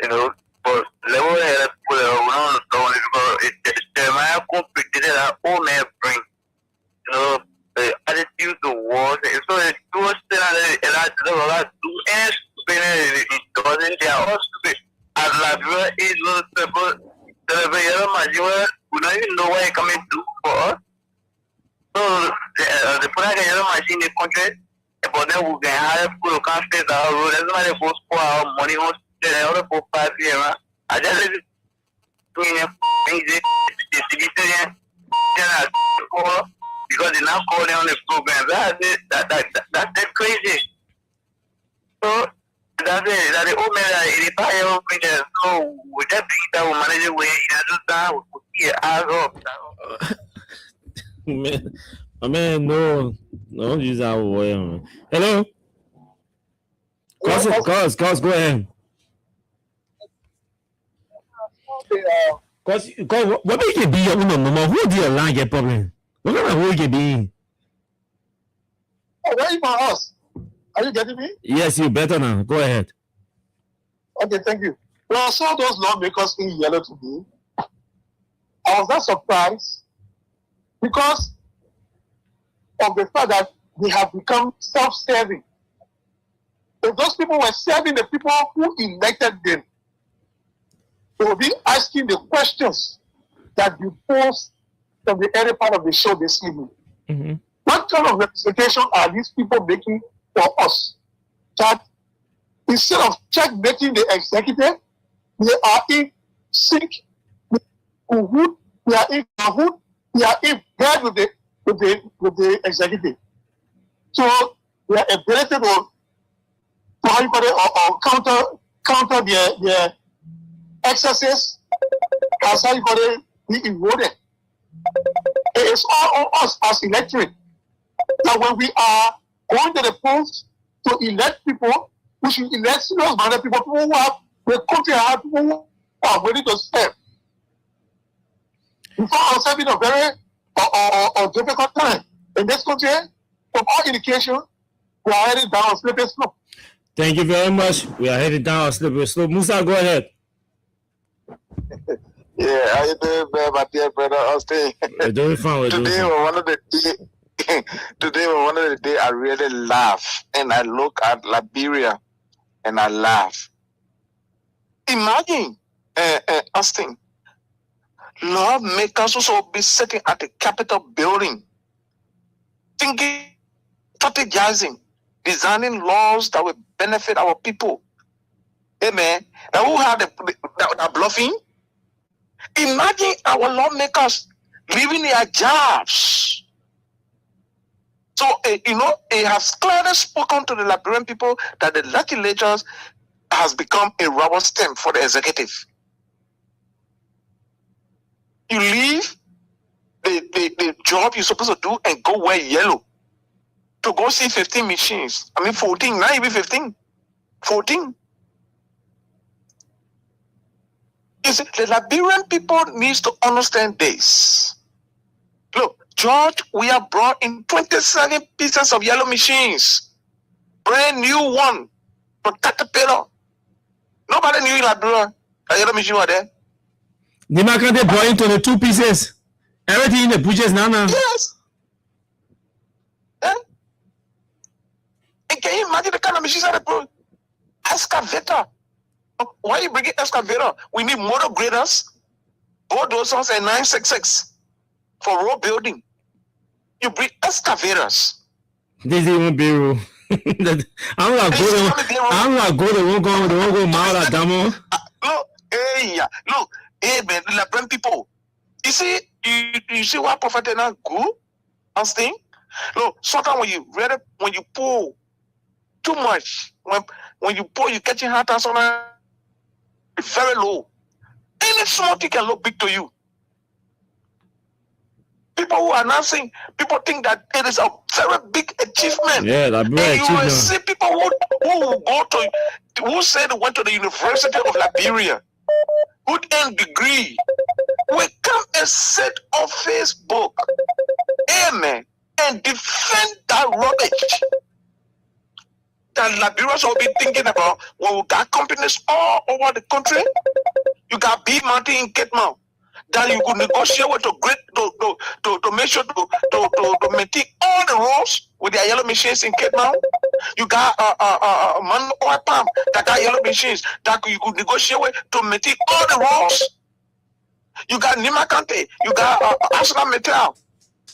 you know, for level head, put around because it's my complicated all may bring, you know, the attitude to wars. So it's too much a lot to end it doesn't they are all stupid. As Liberia is no people, the yellow machine, we don't even know what it's coming to for us. So the product yellow machine is country. But then we can have to can't stay the road. That's why they post for our money on the other for 5 years. I just doing things because they now call them on the program. That's crazy. So that's it. That's the old man that so with that thing that will manage the way we'll see it as up. Man, no, don't use that word. Hello? Cause, go ahead. Cause, what make it be your number? Who do you line get problem? What kind of who you be? Oh, where is my house? Are you getting me? Yes, you better now. Go ahead. Okay, thank you. Well, I saw those lawmakers in yellow today. I was not surprised because of the fact that they have become self-serving. If those people were serving the people who elected them, they will be asking the questions that you posed from the early part of the show this evening. Mm-hmm. What kind of representation are these people making for us? That instead of check-making the executive, they are in sync with who they are in cahoot, they are in bed with the executive. So they are ability to counter their excesses as how you call it be eroded. It is all on us as electorate that when we are going to the polls to elect people, we should elect serious-minded people who have the country and people who are ready to serve. We find ourselves in a very difficult time. In this country, from all indication, we are heading down a slippery slope. Thank you very much. We are heading down a slippery slope. Musa, go ahead. Yeah, how you doing, man, my dear brother Austin? We're doing fine. Today was one of the days I really laugh, and I look at Liberia and I laugh. Imagine, Austin, lawmakers also be sitting at the Capitol building, thinking, strategizing, designing laws that will benefit our people. Amen. Now who had the bluffing? Imagine our lawmakers leaving their jobs. So, it has clearly spoken to the Liberian people that the legislatures has become a rubber stamp for the executive. You leave the job you're supposed to do and go wear yellow to go see 15 machines. I mean 14, not even 15. 14. You see, the Liberian people needs to understand this. Look, George, we have brought in 27 pieces of yellow machines. Brand new one from Caterpillar. Nobody knew in Liberia a yellow machine was there. Nimakante brought in 22 pieces. Everything in the bushes now. Yes. And can you imagine the kind of machines that they brought? Excavator. Why are you bringing excavator? We need motor graders, bulldozers, and 966 for road building. You bring excavators. This is even bureau. I'm not good. They won't go mad damo. Look, hey man, the Liberian people. You see, you see what Prophet now go and thing? Look, sometimes when you pull too much, when you pull, you catching heart and so on, very low. Any small thing can look big to you. People who are announcing, people think that it is a very big achievement. Yeah, that's very and you will achievement. see people who said they went to the University of Liberia, who earned degree, will come and sit on Facebook, amen, and defend that rubbish that Liberians will be thinking about. When we got companies all over the country, you got B Mountain in Ketmount that you could negotiate with to make sure to maintain all the roads with their yellow machines in Ketmount. You got Mano Oil Palm that got yellow machines that you could negotiate with to maintain all the roads. You got Nimakante, you got Arsenal Metal.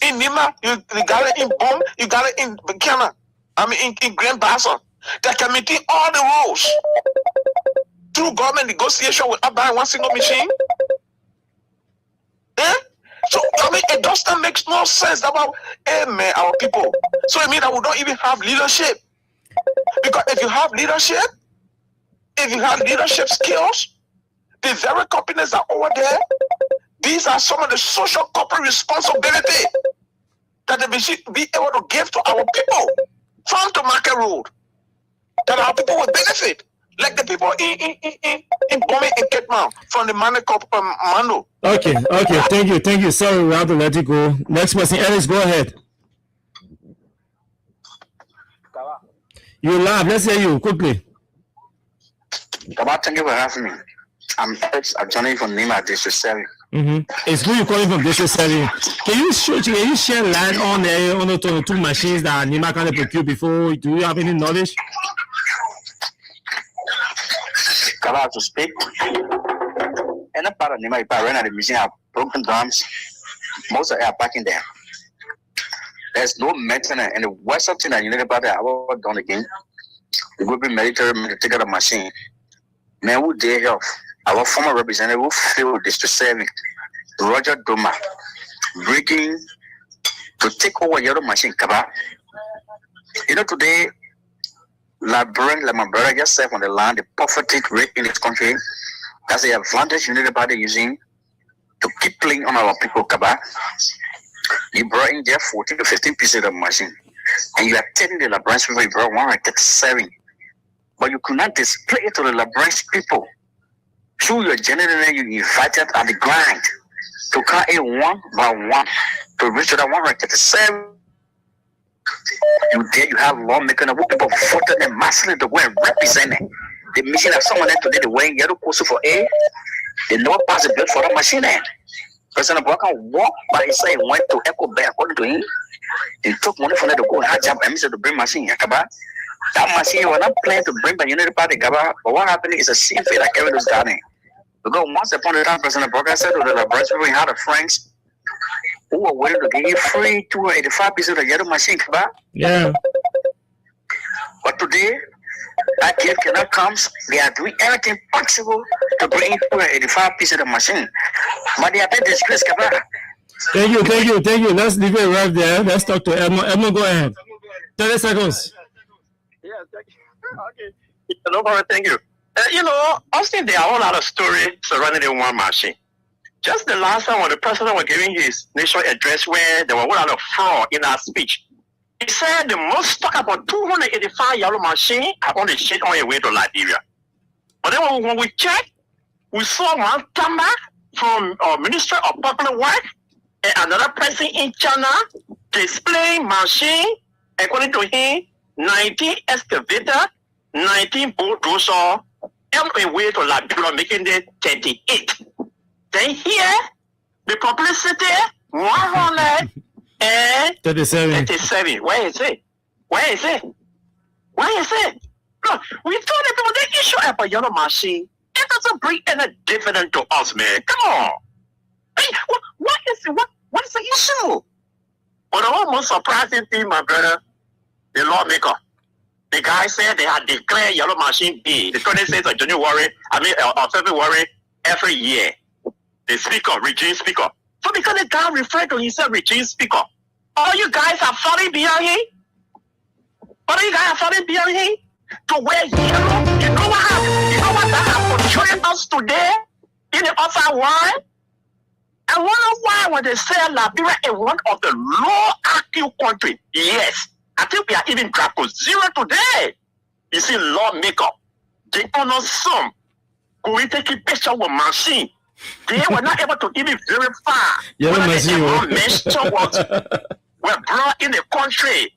In Nima, you got it in Bom, you got it in Buchanan, I mean in Grand Bassa. That can maintain all the roads through government negotiation without buying one single machine. Eh? So I mean, it doesn't make no sense about our people. So it means that we don't even have leadership. Because if you have leadership skills, the very companies that are over there, these are some of the social corporate responsibility that they should be able to give to our people from the market road, that our people will benefit. Like the people in Bome and Ketmount from the Mano. Okay, thank you. Sorry, we have to let you go. Next person, Ellis, go ahead. You laugh. Let's hear you quickly. Kaba, thank you for having me. I'm joining from Nima District 7. It's good you're calling from District 7. Can you share light on the 22 machines that Nima can procure before? Do you have any knowledge? Kaba, to speak. And a part of Nima, if I ran out of machine, have broken drums. Most of them are parking there. There's no maintenance. And the worst thing that you know about it, I was done again. The group in military to take out a machine. Man, who dare help? Our former representative who failed District 7, Roger Doma, breaking to take over your machine, Kaba. You know, today, Liberian, like my brother just said on the land, the poverty rate in this country, that's the advantage you need about using to keep playing on our people, Kaba. You brought in there 14 to 15 pieces of machine, and you are telling the Liberian people you brought 137, but you could not display it to the Liberian people. Through your generator, you invited at the grind to come in one by one to reach that 137. You have lawmakers and people voted them massively to go and represent it. The machine that someone there today, they wearing yellow coat for A, they never pass the bill for the machine. President Walker walked by his side, went to Echo Bay according to him. He took money from there to go and have and to bring machine. Yakaba. That machine, you were not planning to bring by Unity Party, Gaba, but what happened is a scene fate like every those garden. Because once upon a time, President Walker said to the laboratory, we had a friends who were willing to give you free 285 pieces of the yellow machine, Gaba. Yeah. But today, that gift cannot come. They are doing everything possible to bring 285 pieces of the machine. But they are being disgraced, Gaba. Thank you. Let's leave it right there. Let's talk to Edmond. Edmond, go ahead. 30 seconds. Yeah, thank you. Okay. No problem, thank you. You know, Austin, there are a whole lot of stories surrounding the one machine. Just the last time when the president was giving his national address where there were a lot of fraud in our speech, he said the most talk about 285 yellow machines are on the ship on their way to Liberia. But then when we checked, we saw one Tamba from Ministry of Public Works and another person in China displaying machine, according to him, 19 excavator, 19 bulldozer on the way to Liberia, making it 38. Then here, the publicity, 137. Where is it? Where is it? Where is it? Look, we told the people the issue about yellow machine. It doesn't bring any dividend to us, man. Come on. Hey, what is it? What is the issue? But the almost surprising thing, my brother, the lawmaker, the guy said they had declared yellow machine day, the 26th of January, February every year. The speaker, regime speaker. So because the guy referred to himself regime speaker, all you guys are falling behind him? All you guys are falling behind him? To wear yellow? You know what happened? You know what that has portrayed us today in the outside world? I wonder why when they say Liberia is one of the low-active countries. Yes, I think we are even trapped to zero today. You see, lawmaker, they honor some going to take a picture with machine. They were not able to even verify whether the mention was were brought in the country.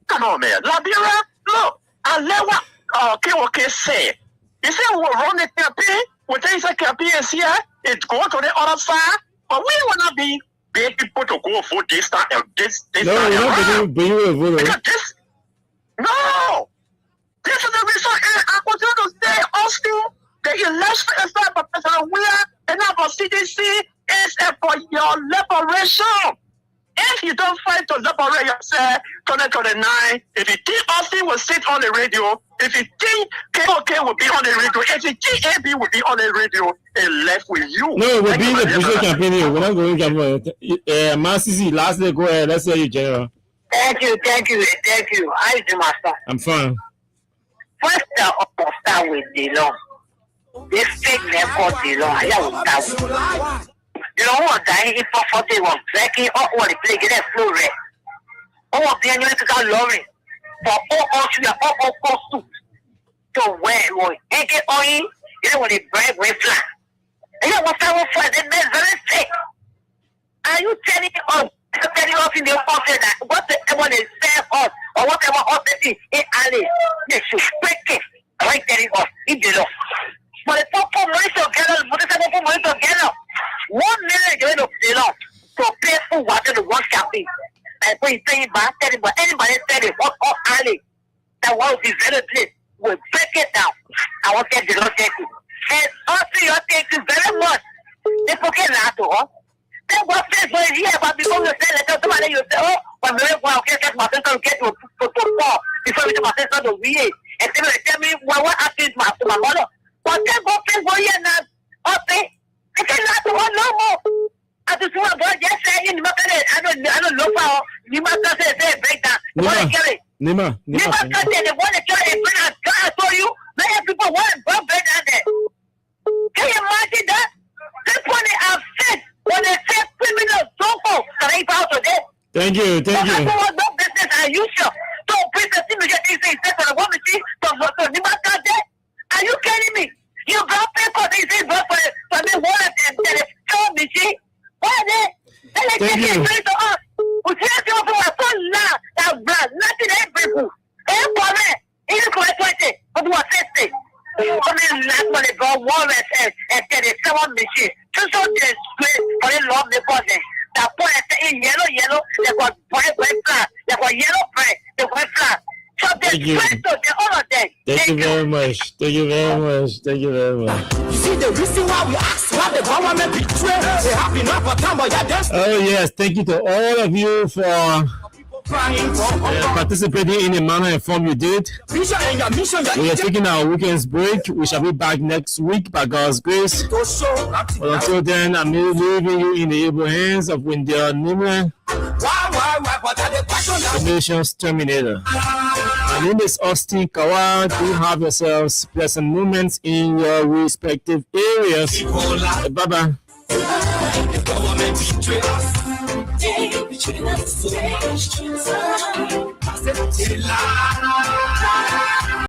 Come on, man. Liberia, look, I let what KOK said. He said we'll run the campaign. We'll take the campaign is here. It's going to the other side. But we will not be big people to go vote this time. This time around. Because this, no. This is the reason I continue to say, Austin, the election is not for President Weah and not for CDC. It's for your liberation. If you don't fight to liberate yourself, 2029, if you think Austin will sit on the radio, if you think KOK will be on the radio, if you think AB will be on the radio, and left with you. No, we'll be in the presidential campaign here. We're not going to campaign. Masisi, last day, go ahead. Let's hear you, General. Thank you. How is the master? I'm fine. First, I'll start with the law. This fake name called the law. I will start with. You know what? If for 40 was breaking or what the play get flow rate. All of the analytical lorry for all cost to where was ain't get oil, you know what the bread way flat. You know what I was for the men very sick. Are you telling us in the office that whatever they say us or whatever office in alley, they should break it right telling us in the law. But the proper money together, but the proper money together. 1 million going to the law to pay for water to wash campaign. And when you say back, anybody said it, what all alley that was developed place will break it down. I want to the law take it. And also you take it very much. They forget that to us. Then what face for a year, but before you say let somebody you say, oh, but maybe well, okay, that's my sister get to fall before we do my sister to VA. And then they tell me what happened to my mother. But then go face for a year now, okay. I cannot do one no more. I just want to just say in the market. I don't know how you must say break down. Nima. They want to carry a break down. I told you, many people want to break down there. Can you imagine that? That's what they have said when they say criminal so-called that they out today. Thank you. I don't want no business as usual. So please continue to get these things for the woman. Are you kidding me? You got people these things for me one and tell me see why they take it straight to us. We see you for a son now that blood nothing people. And for me, even for 20, but what 50. I mean that's what they go war and tell the someone machine. Just so disgrace for the love the body. That point in yellow, they got white flag, they got yellow bread, they got flag. So Thank you. Thank you very much. You see the reason why we ask why the government betray they have enough for time, but oh yes, thank you to all of you for participating in the manner and form you did. We are taking our weekend's break. We shall be back next week by God's grace. But until then, I'm leaving you in the able hands of Wendell Nimra, the nation's terminator. My name is Austin Kawad. You have yourselves pleasant moments in your respective areas. Bye-bye. The government betray us. They betray us. They betray us. I said,